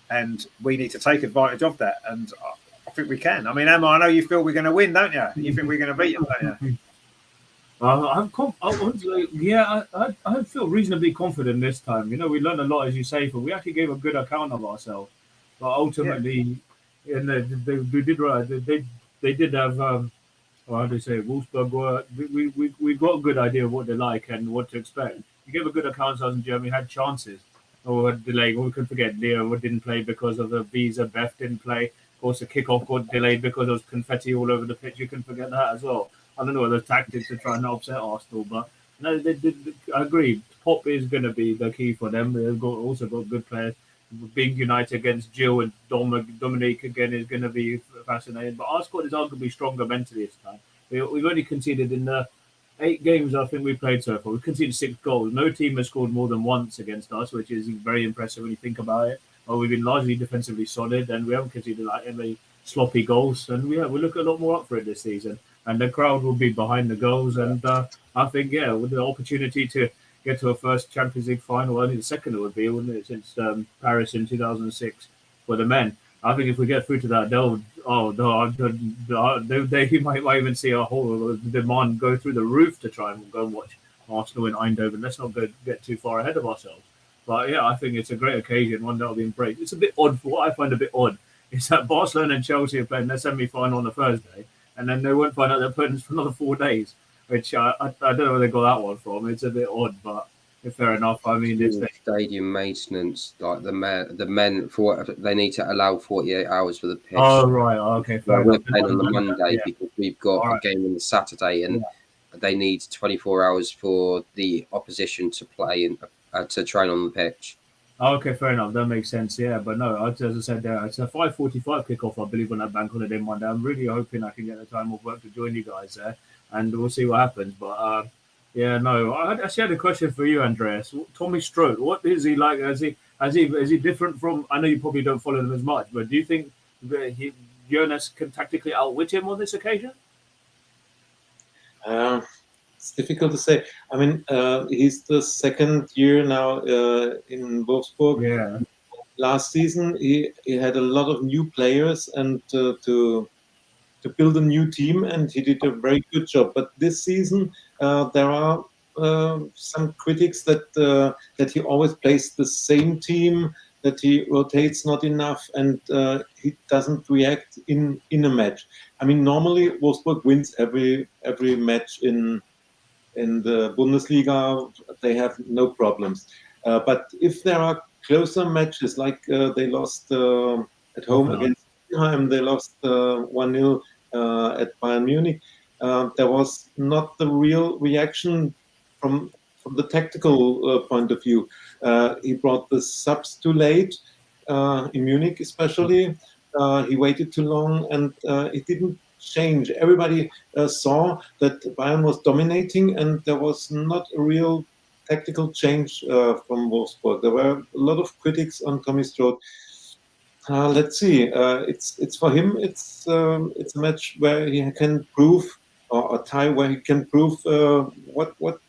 [SPEAKER 1] and we need to take advantage of that. And I think we can. I mean, Emma, I know you feel we're going to win, don't you? You think we're going to beat them, don't you?
[SPEAKER 4] I feel reasonably confident this time. We learned a lot, as you say, but we actually gave a good account of ourselves. But ultimately, they did right. They did have, how do you say, Wolfsburg. We got a good idea of what they like and what to expect. We gave a good account of us in Germany, had chances. Or delayed. We could forget Leo didn't play because of the visa. Beth didn't play. Of course, the kickoff got delayed because there was confetti all over the pitch. You can forget that as well. I don't know what the tactics to try and upset Arsenal, but no, I agree. Pop is going to be the key for them. They've also got good players. Being united against Jill and Dominique again is going to be fascinating. But our squad is arguably stronger mentally this time. We've only conceded in the 8 games I think we played so far. We've conceded 6 goals. No team has scored more than once against us, which is very impressive when you think about it. we've been largely defensively solid, and we haven't conceded like any sloppy goals. And we look a lot more up for it this season. And the crowd will be behind the goals. And I think, with the opportunity to get to a first Champions League final, only the second it would be, wouldn't it, since Paris in 2006 for the men. I think if we get through to that, they might even see a whole demand go through the roof to try and go and watch Arsenal in Eindhoven. Let's not get too far ahead of ourselves. But I think it's a great occasion, one that will be embraced. It's a bit odd. What I find a bit odd is that Barcelona and Chelsea are playing their semi-final on the Thursday, and then they won't find out their opponents for another 4 days, which I don't know where they got that one from. It's a bit odd, but fair enough. I mean, it's
[SPEAKER 5] stadium maintenance, like the men for what they need to allow 48 hours for the pitch.
[SPEAKER 4] Oh right, okay. Fair
[SPEAKER 5] we're
[SPEAKER 4] enough.
[SPEAKER 5] playing on the Monday because we've got a game on the Saturday, and they need 24 hours for the opposition to play and to train on the pitch.
[SPEAKER 4] Okay, fair enough. That makes sense. Yeah, but no, as I said, it's a 5:45 kickoff, I believe, on that bank holiday Monday. I'm really hoping I can get the time off work to join you guys there, and we'll see what happens. But I actually had a question for you, Andreas. Tommy Stroud, what is he like? Is he different from? I know you probably don't follow them as much, but do you think Jonas can tactically outwit him on this occasion?
[SPEAKER 3] It's difficult to say. I mean, he's the second year now in Wolfsburg.
[SPEAKER 4] Yeah.
[SPEAKER 3] Last season, he had a lot of new players and to build a new team, and he did a very good job. But this season, there are some critics that he always plays the same team, that he rotates not enough, and he doesn't react in a match. I mean, normally Wolfsburg wins every match in the Bundesliga. They have no problems. But if there are closer matches, like they lost at home against Hoffenheim, they lost 1-0 at Bayern Munich, there was not the real reaction from the tactical point of view. He brought the subs too late, in Munich especially. He waited too long, and it didn't change. Everybody saw that Bayern was dominating, and there was not a real tactical change from Wolfsburg. There were a lot of critics on Tommy Stroud. Let's see. It's for him. It's a match where he can prove, or a tie where he can prove what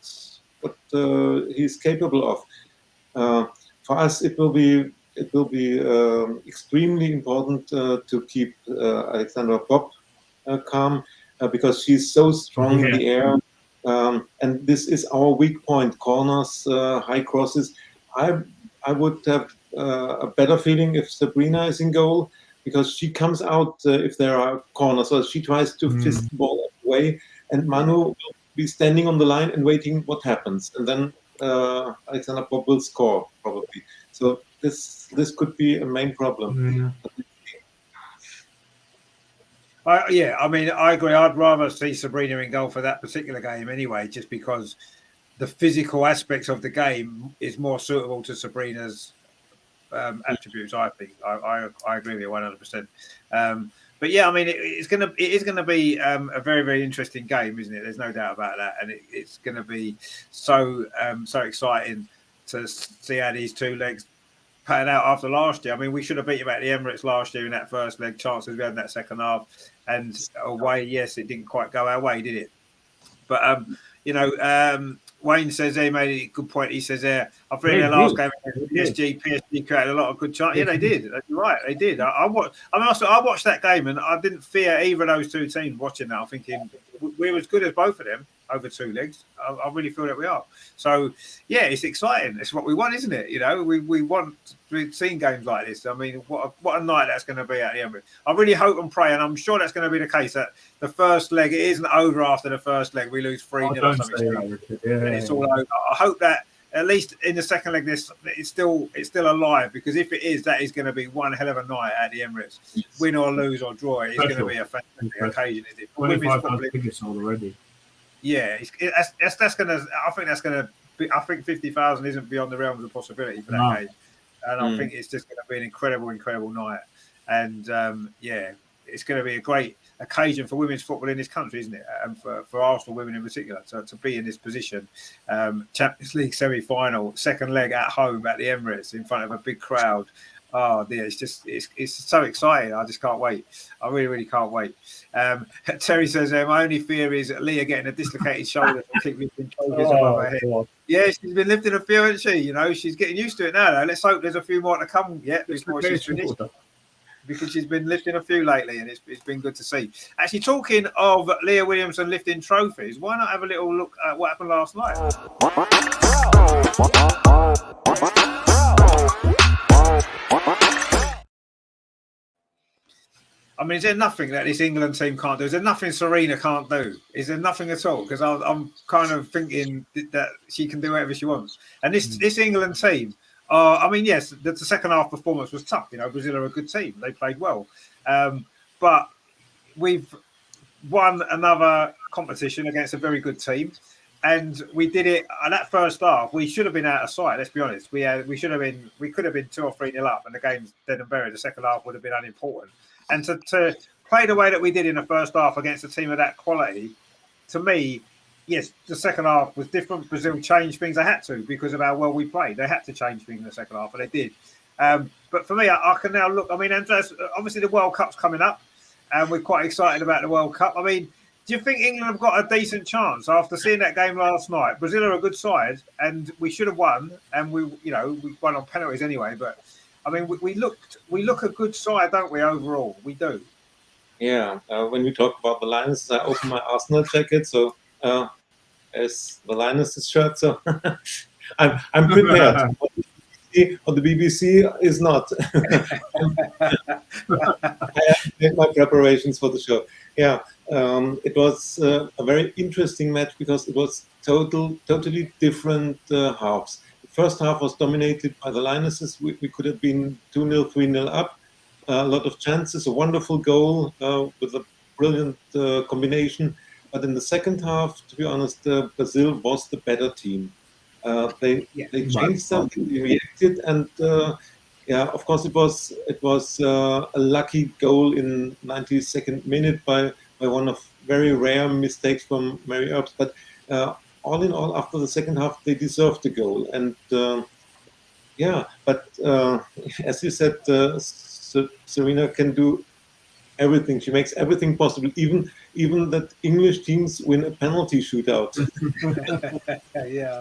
[SPEAKER 3] he's capable of. For us, it will be extremely important to keep Alexandra Popp calm, because she's so strong in the air, and this is our weak point: corners, high crosses. I would have a better feeling if Sabrina is in goal, because she comes out if there are corners, so she tries to fist the ball away, and Manu will be standing on the line and waiting what happens, and then Alexander Popp will score probably. So this could be a main problem.
[SPEAKER 1] I mean, I agree. I'd rather see Sabrina in goal for that particular game anyway, just because the physical aspects of the game is more suitable to Sabrina's attributes. I think I agree with you 100%. But yeah, I mean, it is going to be a very, very interesting game, isn't it? There's no doubt about that, and it's going to be so exciting to see how these two legs pan out after last year. I mean, we should have beat them at the Emirates last year in that first leg. Chances we had in that second half, and away, yes, it didn't quite go our way, did it? But Wayne says he made a good point. He says I think in their last game against PSG created a lot of good chances. Yeah, they did. You're right, they did. I watched that game, and I didn't fear either of those two teams watching that. I'm thinking we're as good as both of them over two legs. I really feel that we are. So yeah, it's exciting. It's what we want, isn't it? You know, we want. We've seen games like this. I mean, what a night that's going to be at the Emirates. I really hope and pray, and I'm sure that's going to be the case, that the first leg, it isn't over after the first leg. We lose 3-0 or something. And it's all over. I hope that at least in the second leg, it's still alive, because if it is, that is going to be one hell of a night at the Emirates. Yes. Win or lose or draw, it's going to be a fantastic occasion, isn't it?
[SPEAKER 4] 25,000 tickets already.
[SPEAKER 1] Yeah, that's going to. I think that's going to be. I think 50,000 isn't beyond the realms of possibility for that game. And I think it's just going to be an incredible, incredible night. And it's going to be a great occasion for women's football in this country, isn't it? And for Arsenal women in particular, to be in this position. Champions League semi-final, second leg at home at the Emirates in front of a big crowd. Oh dear, it's so exciting. I just can't wait. I really, really can't wait. Terry says, my only fear is Leah getting a dislocated shoulder to keep lifting trophies above her head.
[SPEAKER 4] God.
[SPEAKER 1] Yeah, she's been lifting a few, hasn't she? You know, she's getting used to it now, though. Let's hope there's a few more to come yet before she's finished. Because she's been lifting a few lately, and it's been good to see. Actually, talking of Leah Williamson lifting trophies, why not have a little look at what happened last night? I mean, is there nothing that this England team can't do? Is there nothing Serena can't do? Is there nothing at all? Because I'm kind of thinking that she can do whatever she wants. And this England team, I mean, yes, the second half performance was tough. You know, Brazil are a good team. They played well. But we've won another competition against a very good team. And we did it at that first half. We should have been out of sight. Let's be honest. We could have been 2 or 3-0 up, and the game's dead and buried. The second half would have been unimportant. And to play the way that we did in the first half against a team of that quality, to me, yes, the second half was different. Brazil changed things. They had to because of how well we played. They had to change things in the second half, and they did. But for me, I can now look. I mean, Andres, obviously the World Cup's coming up, and we're quite excited about the World Cup. I mean, do you think England have got a decent chance after seeing that game last night? Brazil are a good side, and we should have won, and we won on penalties anyway. But I mean, we look a good side, don't we? Overall, we do.
[SPEAKER 3] Yeah. When we talk about the Lionesses, I open my Arsenal jacket, so as the Lionesses shirt, so I'm prepared. Or the BBC is not. I have made my preparations for the show. Yeah, it was a very interesting match because it was totally different halves. The first half was dominated by the Lionesses. We could have been 2-0, 3-0 up. A lot of chances, a wonderful goal with a brilliant combination. But in the second half, to be honest, Brazil was the better team. They changed something, they reacted, and of course it was a lucky goal in 92nd minute by one of very rare mistakes from Mary Earps. But all in all, after the second half, they deserved the goal. And but as you said, Serena can do everything. She makes everything possible, even that English teams win a penalty shootout.
[SPEAKER 1] Yeah.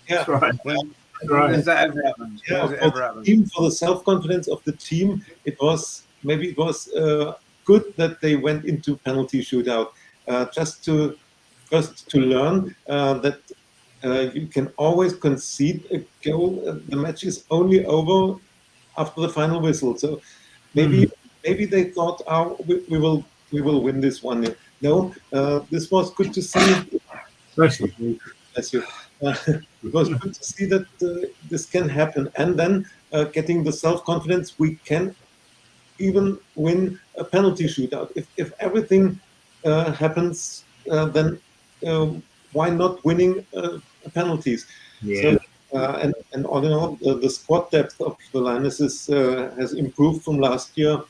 [SPEAKER 4] That's right.
[SPEAKER 1] When has that ever happened?
[SPEAKER 3] For the self-confidence of the team, it was good that they went into penalty shootout, just to learn that you can always concede a goal. The match is only over after the final whistle. So maybe they thought, we will win this one. No, this was good to see.
[SPEAKER 4] Bless you.
[SPEAKER 3] It was good to see that this can happen. And then getting the self-confidence, we can even win a penalty shootout. If everything happens, then why not winning penalties?
[SPEAKER 4] Yeah.
[SPEAKER 3] So, and all in all, the squad depth of the Lionesses has improved from last year.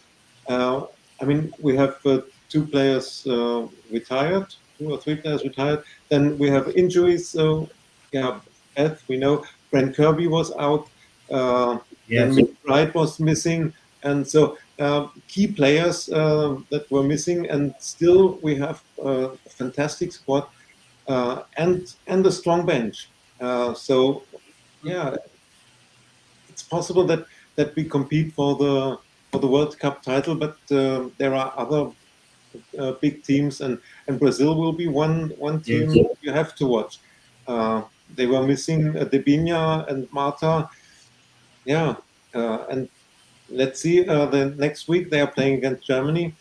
[SPEAKER 3] I mean, we have 2 players retired, 2 or 3 players retired. Then we have injuries. So, Beth, we know Brent Kirby was out.
[SPEAKER 4] Yes.
[SPEAKER 3] Wright was missing, and so key players that were missing. And still, we have a fantastic squad and a strong bench. So, it's possible that we compete for the World Cup title, but there are other big teams, and Brazil will be one team you have to watch. They were missing Debinha and Marta. And let's see. The next week they are playing against Germany.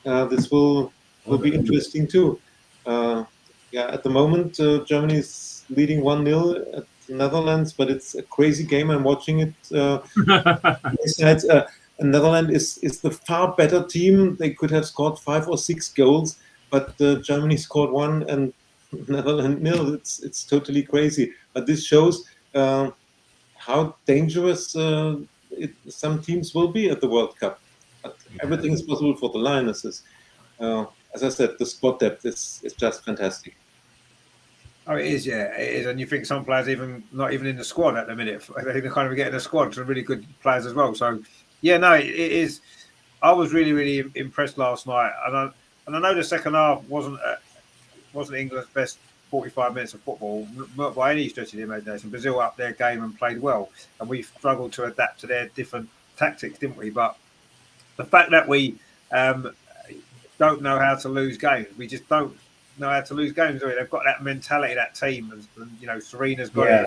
[SPEAKER 3] This will be interesting too. At the moment Germany is leading 1-0 at the Netherlands, but it's a crazy game. I'm watching it. Besides, Netherlands is the far better team. They could have scored 5 or 6 goals, but Germany scored 1 and Netherlands 0. It's totally crazy. But this shows how dangerous some teams will be at the World Cup. But everything is possible for the Lionesses. As I said, the squad depth is just fantastic.
[SPEAKER 1] Oh, it is, yeah, it is. And you think some players even not even in the squad at the minute, they're kind of getting a squad to really good players as well. So, yeah, no, it is. I was really, really impressed last night, and I know the second half wasn't England's best 45 minutes of football, not by any stretch of the imagination. Brazil upped their game and played well, and we struggled to adapt to their different tactics, didn't we? But the fact that we don't know how to lose games, we just don't know how to lose games. Do we? They've got that mentality, that team, and Serena's got it,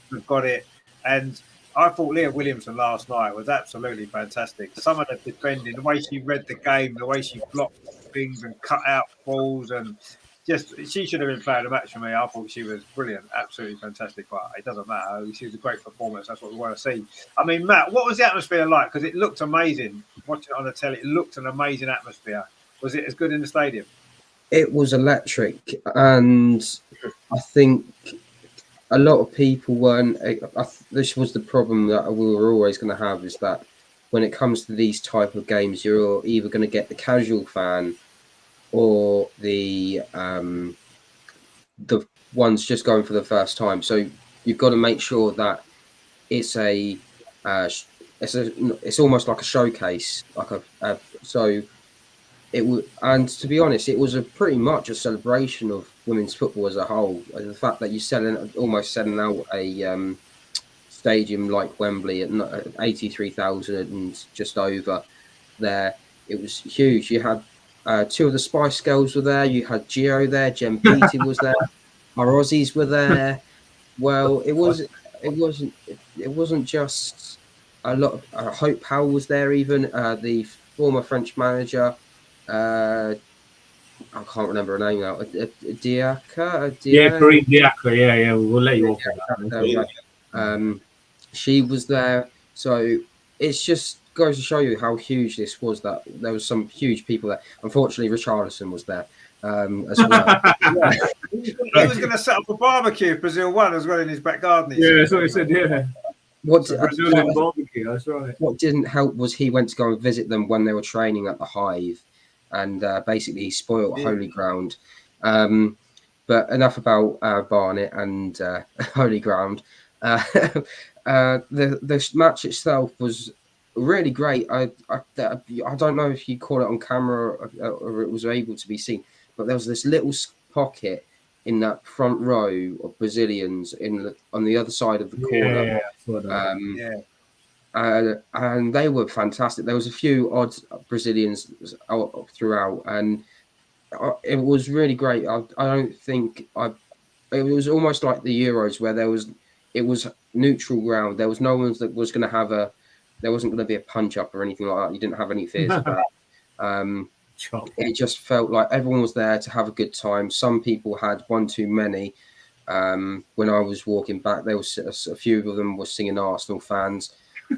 [SPEAKER 1] they've got it, and I thought Leah Williamson last night was absolutely fantastic. Some of the defending, the way she read the game, the way she blocked things and cut out balls, and just she should have been playing the match for me. I thought she was brilliant, absolutely fantastic. But it doesn't matter. She was a great performance. That's what we want to see. I mean, Matt, what was the atmosphere like? Because it looked amazing. Watching it on the telly, it looked an amazing atmosphere. Was it as good in the stadium?
[SPEAKER 5] It was electric, and I think a lot of people weren't. This was the problem that we were always going to have, is that when it comes to these type of games, you're either going to get the casual fan or the ones just going for the first time. So you've got to make sure that it's it's almost like a showcase, so. And to be honest, it was pretty much a celebration of women's football as a whole. The fact that you're almost selling out a stadium like Wembley at 83,000 and just over there, it was huge. You had two of the Spice Girls were there. You had Gio there. Jem Beattie was there. Our Aussies were there. Well, it wasn't just a lot. Hope Powell was there. Even the former French manager. I can't remember her name now. Diaka?
[SPEAKER 4] Yeah, Corinne Diaka. Yeah. We'll let you off.
[SPEAKER 5] She was there. So it's just goes to show you how huge this was, that there was some huge people there. Unfortunately, Richarlison was there as well.
[SPEAKER 1] He was going to set up a barbecue if Brazil won as well in his back garden.
[SPEAKER 4] Yeah, that's what he said, yeah.
[SPEAKER 5] Brazilian
[SPEAKER 4] barbecue, that's right.
[SPEAKER 5] What didn't help was he went to go and visit them when they were training at the Hive, and basically he spoiled Holy Ground. But enough about Barnet and Holy Ground. The match itself was really great. I don't know if you caught it on camera or it was able to be seen, but there was this little pocket in that front row of Brazilians on the other side of the corner. And they were fantastic. There was a few odd Brazilians throughout, and it was really great. I don't think it was almost like the Euros, where it was neutral ground. There was no one that was going to have there wasn't going to be a punch up or anything like that. You didn't have any fears of that. It just felt like everyone was there to have a good time. Some people had one too many. When I was walking back, there was a few of them were singing Arsenal fans,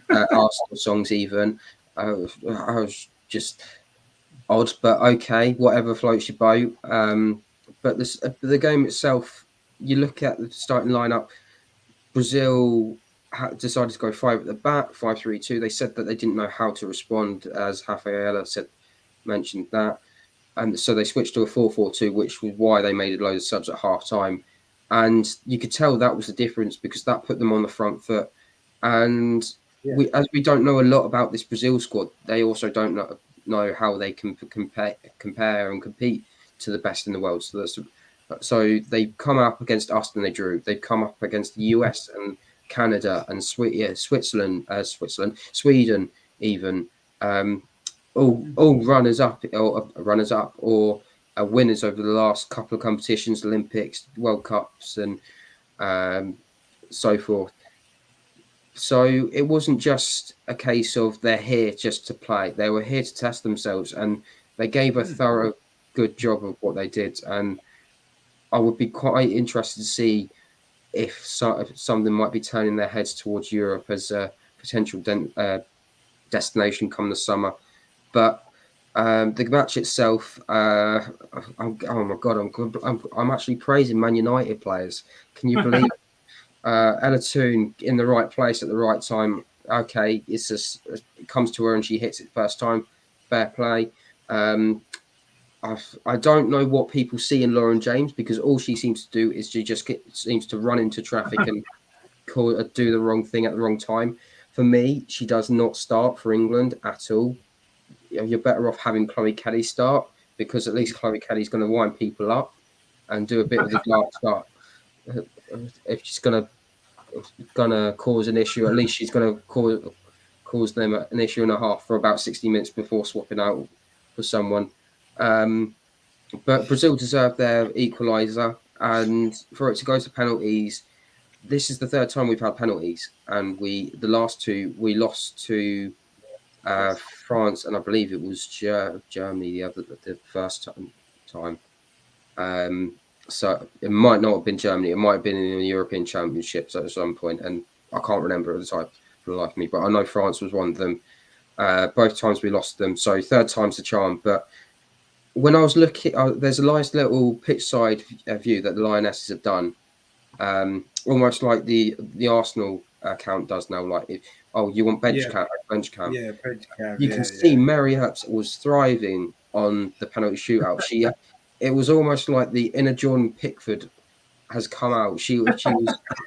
[SPEAKER 5] Arsenal songs even. I was just odd, but okay, whatever floats your boat. But the game itself, you look at the starting lineup, Brazil decided to go 5 at the back, 5-3-2. They said that they didn't know how to respond, as Rafaela mentioned that. And so they switched to a 4-4-2, which was why they made a load of subs at half time. And you could tell that was the difference, because that put them on the front foot. And as we don't know a lot about this Brazil squad, they also don't know how they can compare and compete to the best in the world. So they come up against us and they drew. They've come up against the US and Canada and Sweden even. All runners up or winners over the last couple of competitions, Olympics, World Cups, and so forth. So it wasn't just a case of they're here just to play. They were here to test themselves, and they gave a thorough, good job of what they did. And I would be quite interested to see if some of them might be turning their heads towards Europe as a potential destination come the summer. But the match itself, oh my God, I'm actually praising Man United players. Can you believe Ella Toon in the right place at the right time? okay, it's just, it comes to her and she hits it first time. Fair play. I don't know what people see in Lauren James, because all she seems to do is she just seems to run into traffic and do the wrong thing at the wrong time. For me, she does not start for England at all. You're better off having Chloe Kelly start, because at least Chloe Kelly's going to wind people up and do a bit of the dark start. If she's going to cause an issue, at least she's going to cause them an issue and a half for about 60 minutes before swapping out for someone. But Brazil deserved their equaliser, and for it to go to penalties, this is the third time we've had penalties, and the last two we lost to France, and I believe it was Germany the first time. So it might not have been Germany. It might have been in the European Championships at some point, and I can't remember at the time for the life of me. But I know France was one of them. Both times we lost them, so third time's the charm. But when I was looking, there's a nice little pitch side view that the Lionesses have done, almost like the Arsenal account does now. Like, you want bench cam?
[SPEAKER 1] Yeah, bench cam.
[SPEAKER 5] You can see Mary Earps was thriving on the penalty shootout. It was almost like the inner Jordan Pickford has come out. She was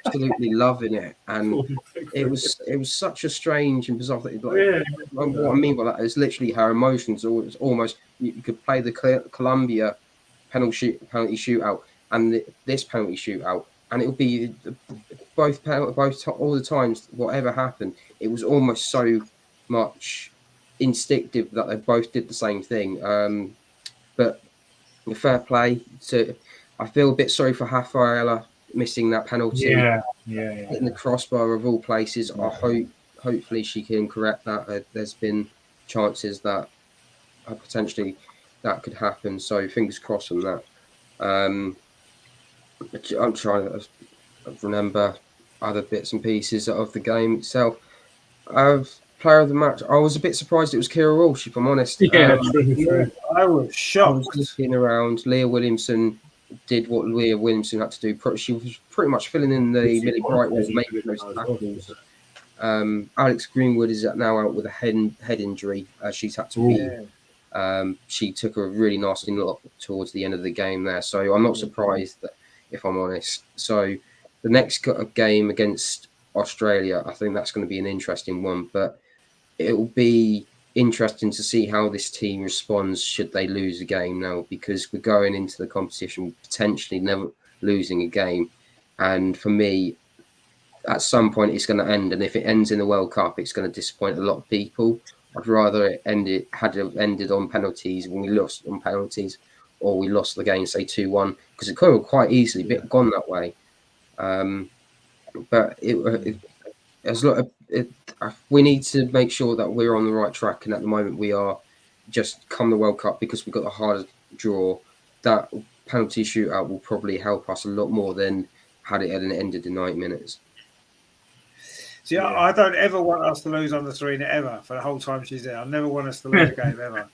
[SPEAKER 5] absolutely loving it, and it was such a strange and bizarre thing. What I mean by that is literally her emotions. It was almost, you could play the Colombia penalty shootout and this penalty shootout, and it would be both all the times. Whatever happened, it was almost so much instinctive that they both did the same thing. But fair play. So I feel a bit sorry for Rafaela missing that penalty.
[SPEAKER 4] Yeah.
[SPEAKER 5] Hitting the crossbar of all places. Hopefully she can correct that. There's been chances that potentially that could happen. So fingers crossed on that. I'm trying to remember other bits and pieces of the game itself. Player of the match, I was a bit surprised it was Kira Walsh, if I'm honest.
[SPEAKER 1] I was shocked.
[SPEAKER 5] I was looking around. Leah Williamson did what Leah Williamson had to do. She was pretty much filling in the Millie Brightwell, making those tackles. Alex Greenwood is now out with a head injury. She's had to be. She took a really nasty knock towards the end of the game there, so I'm not surprised that, if I'm honest. So the next game against Australia, I think that's going to be an interesting one, but it will be interesting to see how this team responds should they lose a game now, because we're going into the competition potentially never losing a game. And for me, at some point it's going to end, and if it ends in the World Cup, it's going to disappoint a lot of people. I'd rather it had ended on penalties when we lost on penalties, or we lost the game, say 2-1, because it could have quite easily gone that way. But we need to make sure that we're on the right track, and at the moment we are. Just come the World Cup, because we've got a harder draw. That penalty shootout will probably help us a lot more than had it ended in 90 minutes.
[SPEAKER 1] See, I don't ever want us to lose on the Serena ever for the whole time she's there. I never want us to lose a game ever.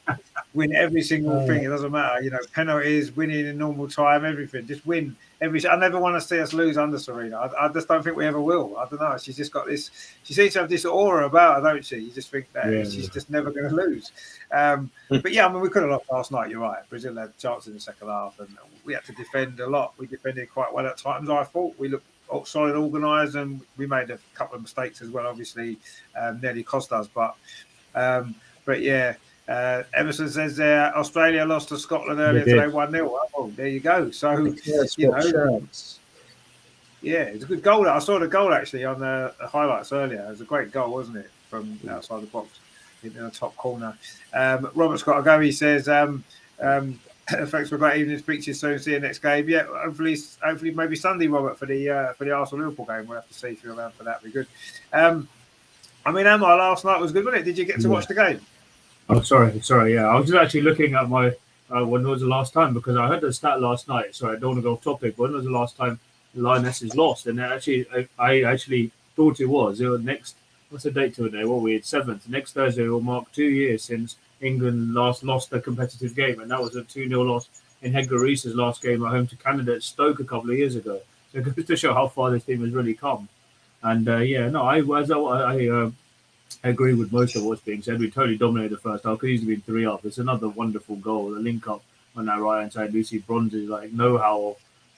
[SPEAKER 1] Win every single thing. It doesn't matter. Penalties, winning in normal time, everything. Just win everything. I never want to see us lose under Serena. I just don't think we ever will. I don't know. She's just got this. She seems to have this aura about her, don't she? You just think that she's just never going to lose. But yeah, I mean, we could have lost last night. You're right. Brazil had a chance in the second half, and we had to defend a lot. We defended quite well at times. I thought we looked solid, organised, and we made a couple of mistakes as well. Obviously, nearly cost us. But yeah. Emerson says there, Australia lost to Scotland earlier today, 1-0. Oh, there you go. So, it's a good goal. I saw the goal actually on the highlights earlier. It was a great goal, wasn't it, from outside the box in the top corner. Robert's got to go. He says, thanks for a great evening. Speak to you soon. See you next game. Yeah, hopefully maybe Sunday, Robert, for the Arsenal Liverpool game. We'll have to see if you're around for that. Be good. I mean, Emma, last night was good, wasn't it? Did you get to watch the game?
[SPEAKER 4] Oh, sorry. Yeah, I was just actually looking at my when was the last time, because I heard the stat last night. Sorry, I don't want to go off topic. But when was the last time the Lionesses lost? And I actually thought it was next. What's the date today? What we had 7th. Next Thursday will mark 2 years since England last lost a competitive game, and that was a 2-0 loss in Edgar Reese's last game at home to Canada at Stoke a couple of years ago. So it goes to show how far this team has really come. And I agree with most of what's being said. We totally dominated the first half. Could easily been 3 up. It's another wonderful goal. The link up on that right hand side. Lucy Bronze's like know how.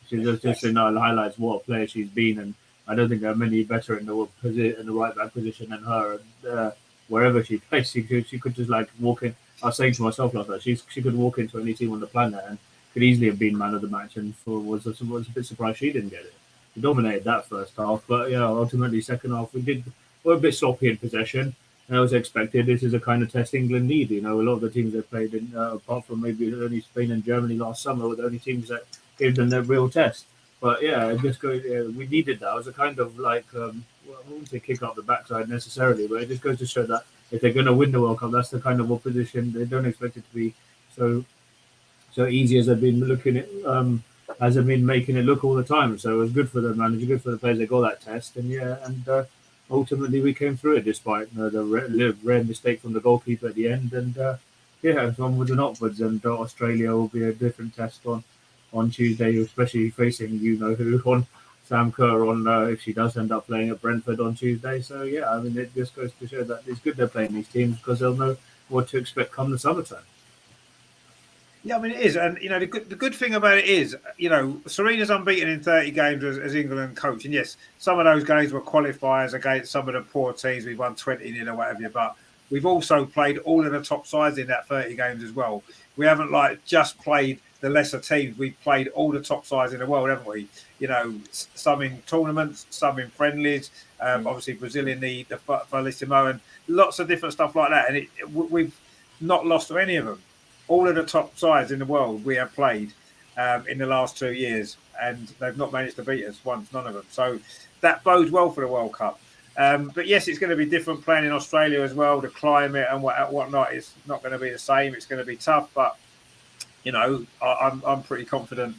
[SPEAKER 4] She just highlights what a player she's been, and I don't think there are many better in the right back position than her. And wherever she plays, she could just like walk in. I was saying to myself last night, she could walk into any team on the planet and could easily have been man of the match. And was a bit surprised she didn't get it. We dominated that first half, but yeah, ultimately second half we're a bit sloppy in possession. And as expected, this is a kind of test England need. You know, a lot of the teams they played in, apart from maybe only Spain and Germany last summer, were the only teams that gave them their real test. But yeah, we needed that. It was a kind of like, I wouldn't say kick up the backside necessarily, but it just goes to show that if they're going to win the World Cup, that's the kind of opposition. They don't expect it to be so easy as they've been looking at, as they've been making it look all the time. So it was good for the manager, good for the players. They got that test, and ultimately we came through it despite the rare mistake from the goalkeeper at the end. And it's onwards and upwards. And Australia will be a different test on Tuesday, especially facing who on Sam Kerr on if she does end up playing at Brentford on Tuesday. So yeah, I mean it just goes to show that it's good they're playing these teams because they'll know what to expect come the summertime.
[SPEAKER 1] Yeah, I mean it is, and the good thing about it is, Serena's unbeaten in 30 games as England coach, and yes, some of those games were qualifiers against some of the poor teams. We won 20-0 or whatever, but we've also played all of the top sides in that 30 games as well. We haven't just played the lesser teams. We've played all the top sides in the world, haven't we? Some in tournaments, some in friendlies. Obviously, Brazil in the Finalissimo, and lots of different stuff like that. And we've not lost to any of them. All of the top sides in the world we have played in the last 2 years, and they've not managed to beat us once, none of them. So that bodes well for the World Cup. But yes, it's going to be different playing in Australia as well. The climate and whatnot is not going to be the same. It's going to be tough, but I'm pretty confident.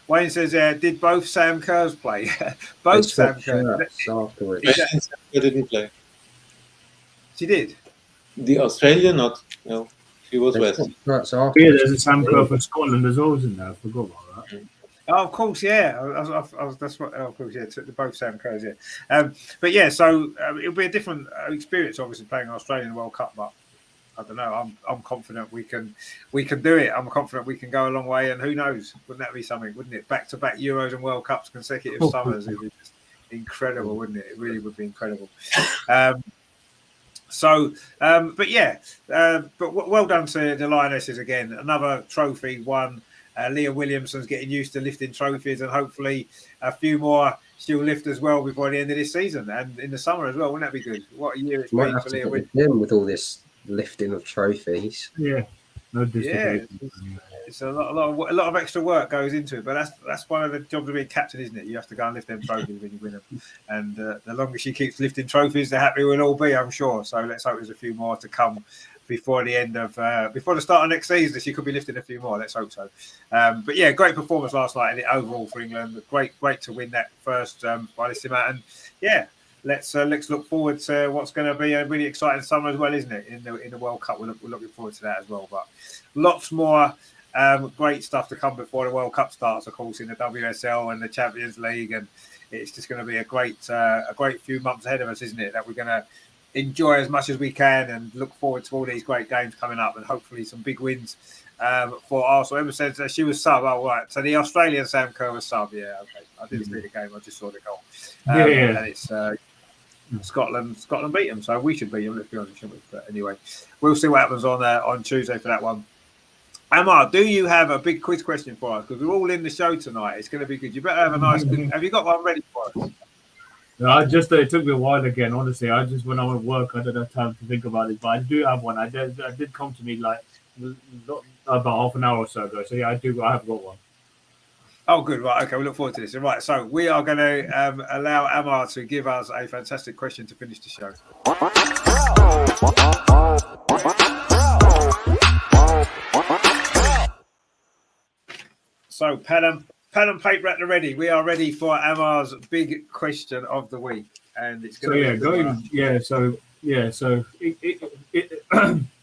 [SPEAKER 1] Wayne says, did both Sam Kerrs play? Both Sam Kerrs.
[SPEAKER 3] She didn't play.
[SPEAKER 1] She did.
[SPEAKER 3] The Australian, not. No, she was West.
[SPEAKER 4] There's a Sam Kerr for Scotland as well, isn't there? I forgot about that.
[SPEAKER 1] Oh, of course, yeah. That's what. Of course, yeah. Both Sam Kerrs, yeah. But yeah, so it'll be a different experience, obviously, playing an Australian World Cup. But I don't know. I'm confident we can do it. I'm confident we can go a long way. And who knows? Wouldn't that be something? Wouldn't it? Back-to-back Euros and World Cups, consecutive summers. It would be just incredible, wouldn't it? It really would be incredible. But well done to the Lionesses again. Another trophy won. Leah Williamson's getting used to lifting trophies, and hopefully a few more she'll lift as well before the end of this season and in the summer as well. Wouldn't that be good? What a year it's been for Leah Williamson
[SPEAKER 5] with all this lifting of trophies.
[SPEAKER 4] Yeah, no disrespect.
[SPEAKER 1] It's a lot of extra work goes into it, but that's one of the jobs of being captain, isn't it? You have to go and lift them trophies when you win them, and the longer she keeps lifting trophies, the happier we'll all be, I'm sure. So let's hope there's a few more to come before the start of next season. She could be lifting a few more. Let's hope so. But yeah, great performance last night, and overall for England, great to win that first Finalissimo, and yeah. Let's look forward to what's going to be a really exciting summer as well, isn't it? In the World Cup, we're looking forward to that as well. But lots more great stuff to come before the World Cup starts, of course, in the WSL and the Champions League, and it's just going to be a great few months ahead of us, isn't it? That we're going to enjoy as much as we can and look forward to all these great games coming up, and hopefully some big wins for Arsenal. Emma said she was sub. Oh, right. So the Australian Sam Kerr was sub. Yeah, okay. I didn't see the game. I just saw the goal. And it's Scotland beat them, so we should beat them. Let's be honest, shouldn't we? But anyway, we'll see what happens on Tuesday for that one. Amar, do you have a big quiz question for us? Because we're all in the show tonight. It's going to be good. You better have a nice. Have you got one ready for us?
[SPEAKER 4] No, it took me a while again. Honestly, when I'm at work, I don't have time to think about it. But I do have one. I did come to me like about half an hour or so ago. So yeah, I have got one.
[SPEAKER 1] Oh, good. Right. Okay. We look forward to this. Right. So we are going to allow Amar to give us a fantastic question to finish the show. So pen and paper at the ready. We are ready for Amar's big question of the week, and it's going to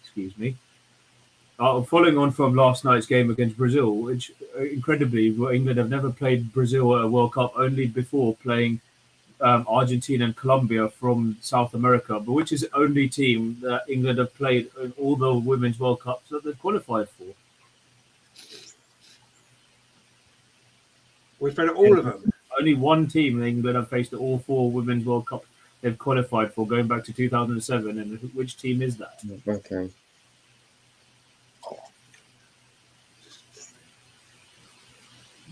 [SPEAKER 1] excuse me. Following on from last night's game against Brazil, which incredibly England have never played Brazil at a World Cup, only before playing
[SPEAKER 4] Argentina and Colombia from South America, but which is the only team that England have played in all the Women's World Cups that they've qualified for.
[SPEAKER 2] We've played all of them.
[SPEAKER 4] Only one team in England have faced all 4 Women's World Cups they've qualified for, going back to 2007. And which team is that?
[SPEAKER 5] Okay.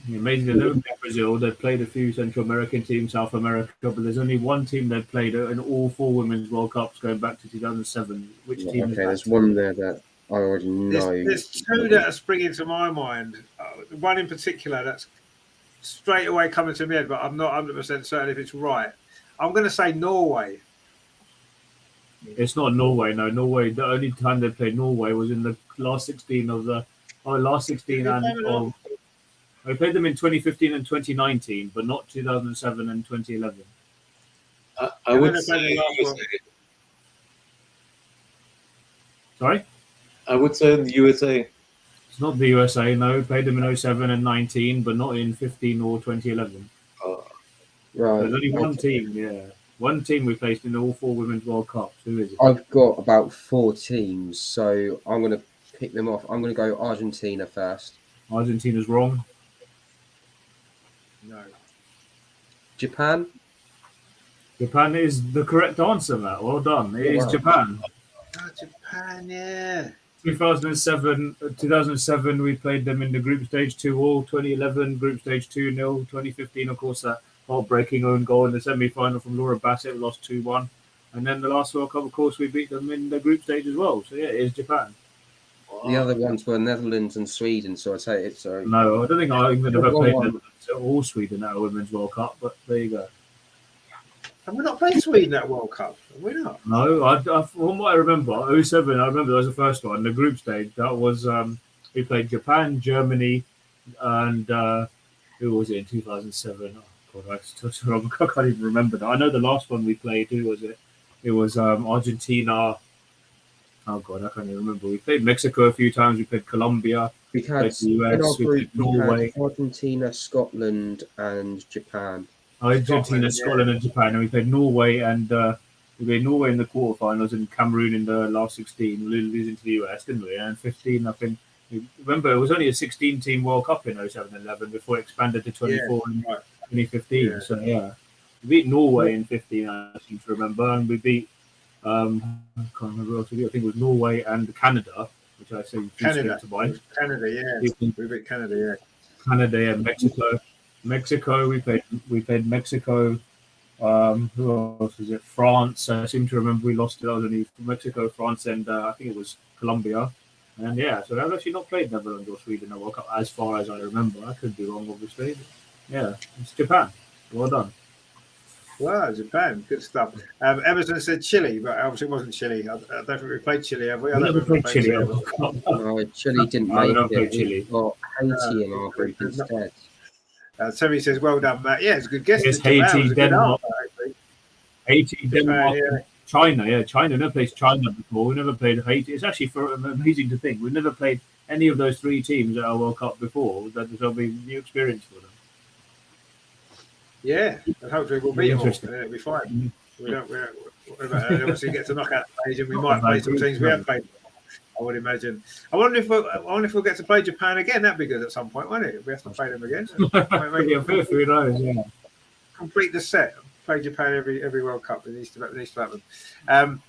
[SPEAKER 4] Amazing. They've never played Brazil. They've played a few Central American teams, South America, but there's only one team they've played in all 4 Women's World Cups going back to 2007. Which team?
[SPEAKER 5] Okay, there's one there that I already know.
[SPEAKER 2] There's 2 that are springing to my mind. One in particular that's straight away coming to my head, but I'm not 100% certain if it's right. I'm going to say Norway.
[SPEAKER 4] It's not Norway. No, Norway. The only time they played Norway was in the last 16 of the last 16 and of. We played them in 2015 and 2019, but not 2007 and 2011.
[SPEAKER 3] I would say USA.
[SPEAKER 4] Sorry?
[SPEAKER 3] I would say the USA.
[SPEAKER 4] It's not the USA, no. We played them in 07 and 19, but not in 15 or 2011.
[SPEAKER 5] Right.
[SPEAKER 4] There's only one team, yeah. One team we placed in all 4 Women's World Cups. Who is it?
[SPEAKER 5] I've got about 4 teams, so I'm going to pick them off. I'm going to go Argentina first.
[SPEAKER 4] Argentina's wrong.
[SPEAKER 2] No.
[SPEAKER 5] Japan?
[SPEAKER 4] Japan is the correct answer, Matt. Well done. It is Japan.
[SPEAKER 2] Oh, Japan, yeah.
[SPEAKER 4] 2007, we played them in the group stage 2-all. 2011, group stage 2-0. 2015, of course, that heartbreaking own goal in the semi-final from Laura Bassett, lost 2-1. And then the last World Cup, of course, we beat them in the group stage as well. So, yeah, it is Japan.
[SPEAKER 5] The other ones were Netherlands and Sweden, so I say it. So
[SPEAKER 4] no, I don't think England have ever played Netherlands or Sweden at a Women's World Cup, but there you go.
[SPEAKER 2] Have we not played Sweden at World Cup? Have we not?
[SPEAKER 4] No, from what I remember, 07, I remember that was the first one, the group stage. That was, we played Japan, Germany, and who was it in 2007? Oh, God, I can't even remember that. I know the last one we played, who was it? It was Argentina. Oh, God, I can't even remember. We played Mexico a few times. We played Colombia.
[SPEAKER 5] We had
[SPEAKER 4] the US, we played Norway.
[SPEAKER 5] Argentina, Scotland, and Japan.
[SPEAKER 4] Argentina, Scotland, and Japan. And we played Norway and we played Norway in the quarterfinals and Cameroon in the last 16, losing to the US, didn't we? And 15, I think. Remember, it was only a 16-team World Cup in 07 and 11 before it expanded to 24 in 2015. Yeah. So, yeah. We beat Norway in 15, I seem to remember. And we beat, I can't remember what else we did. I think it was Norway and Canada, which I say
[SPEAKER 2] Canada, yeah. We beat Canada, yeah.
[SPEAKER 4] Canada, yeah. Mexico, we played Mexico. Who else was it? France. I seem to remember we lost it. I was only Mexico, France, and I think it was Colombia. And yeah, so I've actually not played Netherlands or Sweden at World Cup as far as I remember. I could be wrong, obviously. But yeah, it's Japan. Well done.
[SPEAKER 2] Wow, Japan, good stuff. Emerson said Chile, but obviously it wasn't Chile. I don't think we played Chile, have we?
[SPEAKER 4] We never played Chile.
[SPEAKER 5] No, Chile didn't make it. Chile. We got Haiti in our group instead.
[SPEAKER 2] Terry says, well done, Matt. Yeah, it's a good guess.
[SPEAKER 4] It's Haiti, Denmark. Haiti, Denmark, China. Yeah, China. We never played China before. We never played Haiti. It's actually amazing to think. We've never played any of those 3 teams at our World Cup before. That'll be a new experience for them.
[SPEAKER 2] Yeah, and hopefully we'll beat them all, and it'll be fine. We obviously get to knockout stage, and we might play some teams we have played. I would imagine. I wonder if we'll get to play Japan again. That'd be good at some point, won't it? If we have to play them again.
[SPEAKER 4] Who knows? Yeah.
[SPEAKER 2] Complete the set. Play Japan every World Cup. It needs to happen. And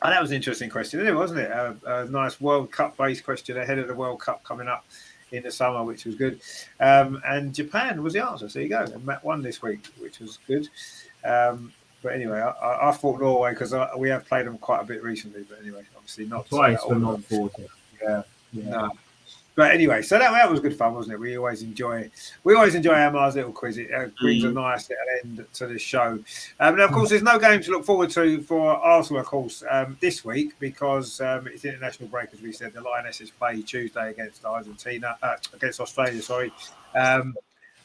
[SPEAKER 2] that was an interesting question, wasn't it? A nice World Cup based question ahead of the World Cup coming up in the summer, which was good. And Japan was the answer. So there you go. And Matt won this week, which was good. But anyway, I thought Norway because we have played them quite a bit recently. But anyway, obviously not
[SPEAKER 4] twice, but not 40. Yeah.
[SPEAKER 2] No. But anyway, so that was good fun, wasn't it? We always enjoy Amar's little quiz. It brings a nice little end to the show. Now, of course, there's no game to look forward to for Arsenal, of course, this week because it's international break, as we said. The Lionesses play Tuesday against Australia. Sorry.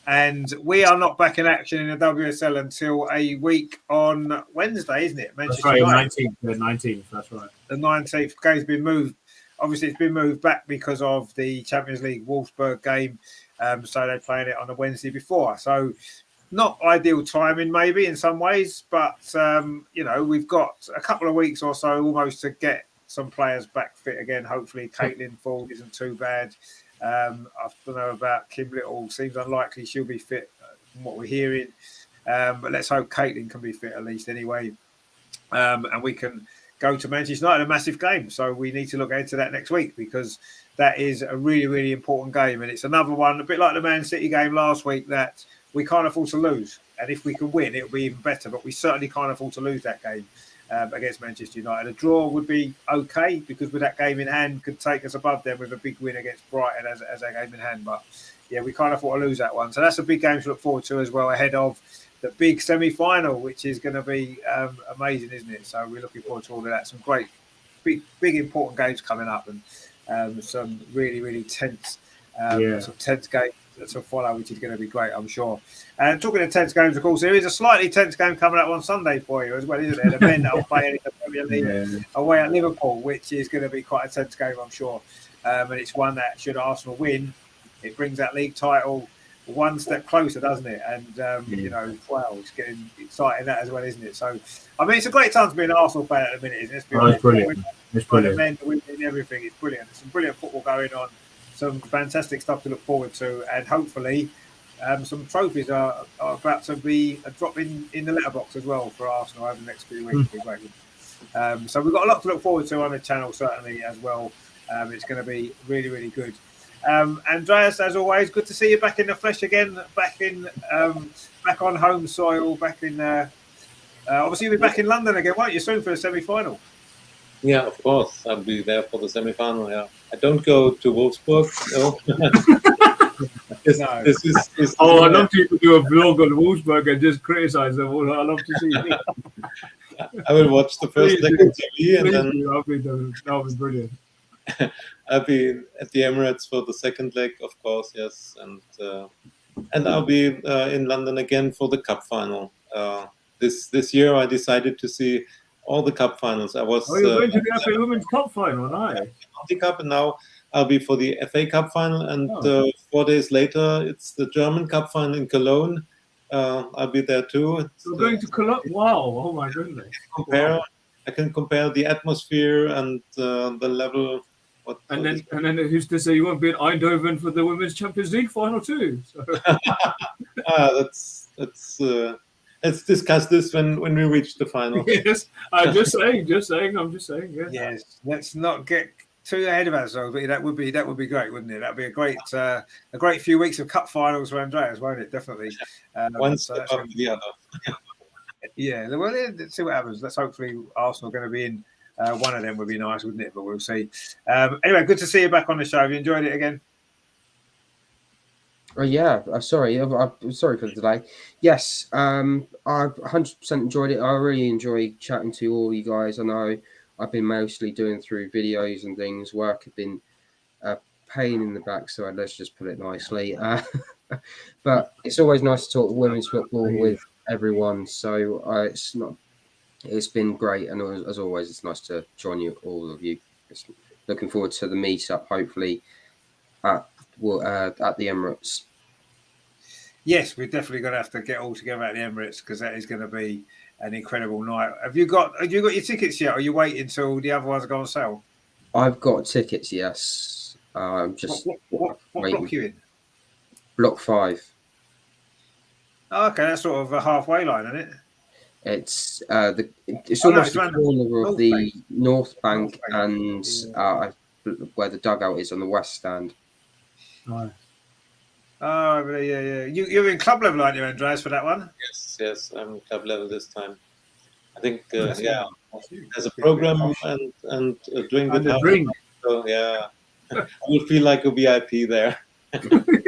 [SPEAKER 2] And we are not back in action in the WSL until a week on Wednesday, isn't it?
[SPEAKER 4] That's right, 19th. That's right.
[SPEAKER 2] The 19th game's been moved. Obviously, it's been moved back because of the Champions League Wolfsburg game. So they're playing it on the Wednesday before. So not ideal timing maybe in some ways, but we've got a couple of weeks or so almost to get some players back fit again. Hopefully Caitlin Ford isn't too bad. I don't know about Kim Little, seems unlikely she'll be fit from what we're hearing, but let's hope Caitlin can be fit at least anyway, and we can go to Manchester United, a massive game. So we need to look ahead to that next week, because that is a really, really important game. And it's another one, a bit like the Man City game last week, that we can't afford to lose. And if we can win, it'll be even better. But we certainly can't afford to lose that game against Manchester United. A draw would be okay, because with that game in hand, could take us above them with a big win against Brighton as a game in hand. But yeah, we can't afford to lose that one. So that's a big game to look forward to as well, ahead of the big semi-final, which is going to be amazing, isn't it? So we're looking forward to all of that. Some great, big important games coming up, and some really, really tense games to follow, which is going to be great, I'm sure. And talking of tense games, of course, there is a slightly tense game coming up on Sunday for you as well, isn't there? The men that are playing in the Premier League away at Liverpool, which is going to be quite a tense game, I'm sure. And it's one that, should Arsenal win, it brings that league title one step closer, doesn't it? And it's getting exciting that as well, isn't it? So I mean, it's a great time to be an Arsenal fan at the minute, isn't it?
[SPEAKER 4] It's brilliant. It's brilliant.
[SPEAKER 2] The men, the women, everything. It's brilliant. There's some brilliant football going on, some fantastic stuff to look forward to, and hopefully some trophies are about to be dropping in the letterbox as well for Arsenal over the next few weeks. So we've got a lot to look forward to on the channel, certainly, as well. It's going to be really, really good. Andreas, as always, good to see you back in the flesh again, back on home soil, obviously you'll be back in London again, won't you, soon for the semi-final?
[SPEAKER 3] Yeah, of course. I'll be there for the semi-final, yeah. I don't go to Wolfsburg, no.
[SPEAKER 4] I'd love to do a vlog on Wolfsburg and just criticize them all. I'd love to see it.
[SPEAKER 3] I will watch the first leg on TV, and then
[SPEAKER 4] that'll be brilliant.
[SPEAKER 3] I'll be at the Emirates for the second leg, of course, yes, and I'll be in London again for the cup final. This year, I decided to see all the cup finals.
[SPEAKER 4] You're going to the FA Women's Cup final, aren't you?
[SPEAKER 3] The cup, and now I'll be for the FA Cup final, and 4 days later, it's the German Cup final in Cologne. I'll be there too.
[SPEAKER 4] You're going to Cologne? Wow! Oh my goodness!
[SPEAKER 3] I can compare the atmosphere and the level.
[SPEAKER 4] And then who's to say you won't be in Eindhoven for the Women's Champions League final too? So.
[SPEAKER 3] Let's discuss this when we reach the final.
[SPEAKER 4] Yes, I'm just saying. Yeah.
[SPEAKER 2] Yes, let's not get too ahead of ourselves. But that would be great, wouldn't it? That'd be a great few weeks of cup finals for Andreas, won't it? Definitely.
[SPEAKER 3] One step up the other.
[SPEAKER 2] Yeah, well, let's see what happens. Let's hopefully Arsenal are going to be in. One of them would be nice, wouldn't it? But we'll see. Anyway, good to see you back on the show. Have you enjoyed it again?
[SPEAKER 5] Oh yeah, sorry. I'm sorry for the delay. Yes, I've 100% enjoyed it. I really enjoy chatting to all you guys. I know I've been mostly doing through videos and things. Work have been a pain in the backside. Let's just put it nicely. But it's always nice to talk women's football with everyone. So it's been great, and as always, it's nice to join you, all of you. Looking forward to the meet-up, hopefully, at the Emirates.
[SPEAKER 2] Yes, we're definitely going to have to get all together at the Emirates, because that is going to be an incredible night. Have you got your tickets yet, or are you waiting until the other ones go on sale?
[SPEAKER 5] I've got tickets, yes. I'm just
[SPEAKER 2] what
[SPEAKER 5] waiting.
[SPEAKER 2] block you in?
[SPEAKER 5] Block 5.
[SPEAKER 2] Oh, okay, that's sort of a halfway line, isn't it?
[SPEAKER 5] It's almost the corner of the North Bank and where the dugout is on the West Stand.
[SPEAKER 4] Nice.
[SPEAKER 2] Oh, yeah. You're in club level, aren't you, Andreas, for that one?
[SPEAKER 3] Yes, I'm club level this time. I think, there's a program and drink with
[SPEAKER 4] drink.
[SPEAKER 3] So, yeah, I would feel like a VIP there.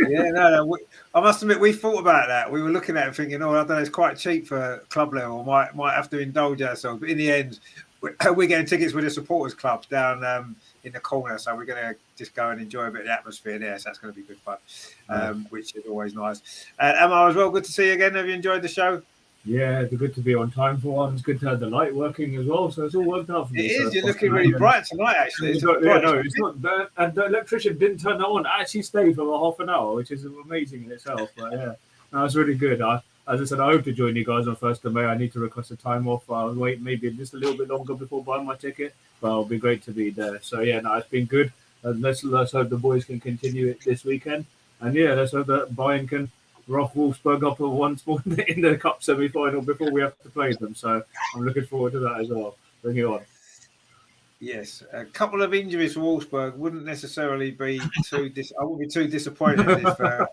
[SPEAKER 2] Yeah, no. I must admit, we thought about that. We were looking at it thinking, I don't know, it's quite cheap for club level. Might have to indulge ourselves. But in the end, we're getting tickets with the supporters clubs down in the corner. So we're going to just go and enjoy a bit of the atmosphere there. So that's going to be good fun, which is always nice. Emma, as well, good to see you again. Have you enjoyed the show?
[SPEAKER 4] Yeah, it's good to be on time for one. It's good to have the light working as well. So it's all worked out for me.
[SPEAKER 2] It is. You're looking really bright tonight, actually.
[SPEAKER 4] It's not bad. And the electrician didn't turn that on. I actually stayed for about half an hour, which is amazing in itself. But yeah, no, it's really good. I as I said, I hope to join you guys on 1st of May. I need to request a time off. I'll wait maybe just a little bit longer before buying my ticket, but it'll be great to be there. So yeah, no, it's been good. Let's hope the boys can continue it this weekend. And yeah, let's hope that Bayern can rough Wolfsburg up once more in the cup semi-final before we have to play them. So I'm looking forward to that as well. Bring it on.
[SPEAKER 2] Yes, a couple of injuries for Wolfsburg wouldn't necessarily be too. I wouldn't be too disappointed if a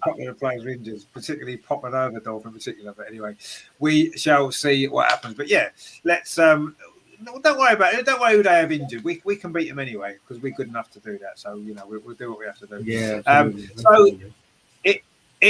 [SPEAKER 2] couple of players are injured, particularly Popanova in particular. But anyway, we shall see what happens. But yeah, let's. Don't worry about it. Don't worry who they have injured. We can beat them anyway because we're good enough to do that. So we'll do what we have to do.
[SPEAKER 4] Yeah.
[SPEAKER 2] So it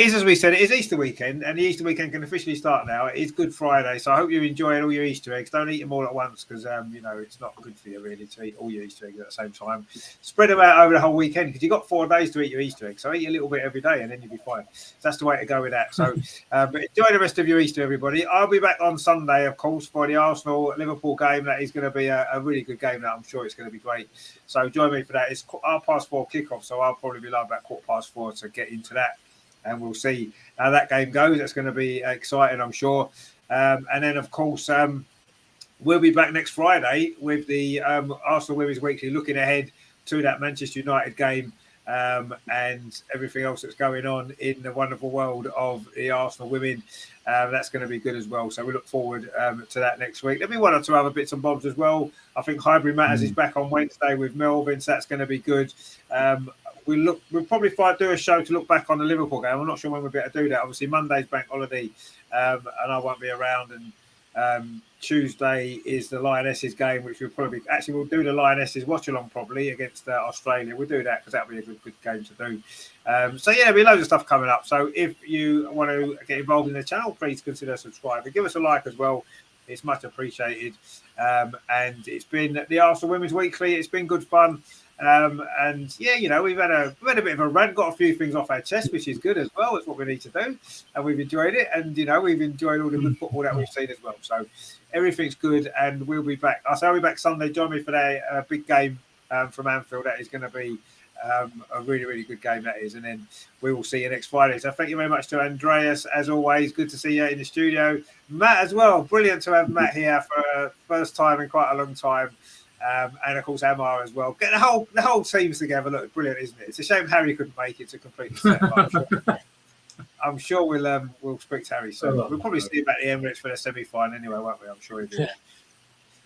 [SPEAKER 2] is, as we said, it is Easter weekend, and the Easter weekend can officially start now. It is Good Friday, so I hope you're enjoying all your Easter eggs. Don't eat them all at once because, it's not good for you really to eat all your Easter eggs at the same time. Spread them out over the whole weekend because you've got 4 days to eat your Easter eggs. So eat a little bit every day and then you'll be fine. So that's the way to go with that. So but enjoy the rest of your Easter, everybody. I'll be back on Sunday, of course, for the Arsenal-Liverpool game. That is going to be a really good game. That I'm sure it's going to be great. So join me for that. It's 4:30 kickoff, so I'll probably be live about 4:15 to get into that. And we'll see how that game goes. That's going to be exciting, I'm sure. And then, of course, we'll be back next Friday with the Arsenal Women's Weekly, looking ahead to that Manchester United game and everything else that's going on in the wonderful world of the Arsenal women. That's going to be good as well. So we look forward to that next week. There'll be 1 or 2 other bits and bobs as well. I think Highbury Matters is back on Wednesday with Melvin, so that's going to be good. We'll probably do a show to look back on the Liverpool game. I'm not sure when we'll be able to do that. Obviously, Monday's bank holiday, and I won't be around. And Tuesday is the Lionesses game, which we'll do the Lionesses watch along probably against Australia. We'll do that because that'll be a good game to do. So yeah, there'll be loads of stuff coming up. So if you want to get involved in the channel, please consider subscribing. Give us a like as well. It's much appreciated. And it's been the Arsenal Women's Weekly. It's been good fun. And yeah, we've had a bit of a rant, got a few things off our chest, which is good as well. It's what we need to do, and we've enjoyed it. And we've enjoyed all the good football that we've seen as well. So everything's good, and we'll be back. I'll be back Sunday. Join me for that big game from Anfield. That is going to be a really, really good game. That is, and then we will see you next Friday. So thank you very much to Andreas, as always. Good to see you in the studio, Matt as well. Brilliant to have Matt here for first time in quite a long time. And of course Amar as well. Get the whole teams together. Look, brilliant, isn't it? It's a shame Harry couldn't make it to complete the set. I'm sure we'll speak to Harry soon. We'll probably see him at the Emirates for the semi-final anyway, won't we? I'm sure he will.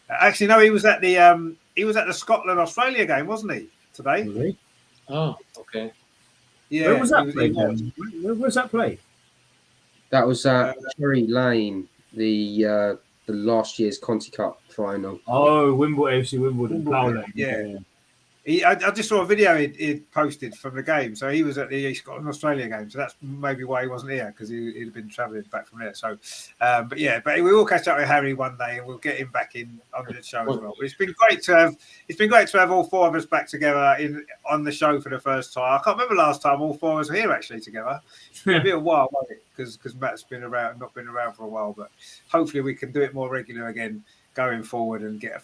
[SPEAKER 2] Actually, no, he was at the Scotland Australia game, wasn't he? Today.
[SPEAKER 4] Really?
[SPEAKER 3] Oh, okay.
[SPEAKER 2] Yeah.
[SPEAKER 4] Where was that play? Where was that play?
[SPEAKER 5] That was Cherry Lane, the last year's Conti Cup final.
[SPEAKER 4] Oh, Wimbledon, AFC Wimbledon.
[SPEAKER 2] Yeah. I just saw a video he'd posted from the game. So he was at the Scotland Australia game. So that's maybe why he wasn't here, because he'd been travelling back from there. So, but we will catch up with Harry one day, and we'll get him back in on the show as well. But it's been great to have all 4 of us back together on the show for the first time. I can't remember last time all 4 of us were here actually together. It'll be a while, won't it? Because Matt's not been around for a while. But hopefully we can do it more regular again going forward and get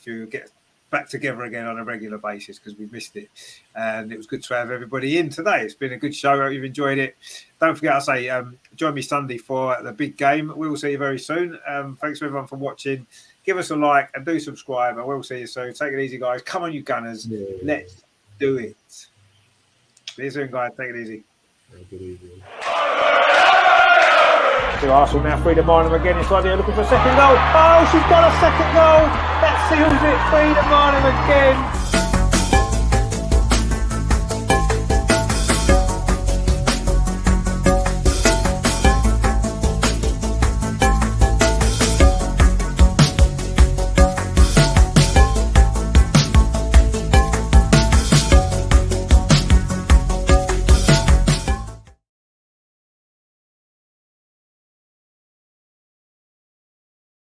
[SPEAKER 2] back together again on a regular basis, because we've missed it. And it was good to have everybody in today. It's been a good show. I hope you've enjoyed it. Don't forget, I say, join me Sunday for the big game. We will see you very soon. Thanks to everyone for watching. Give us a like and do subscribe, and we'll see you soon. Take it easy, guys. Come on, you Gunners. Yeah. Let's do it. See you soon, guys. Take it easy.
[SPEAKER 4] Good evening.
[SPEAKER 2] So Arsenal now Frida Marnham again inside here looking for a second goal. Oh, she's got a second goal. That seals it. Frida Marnham again.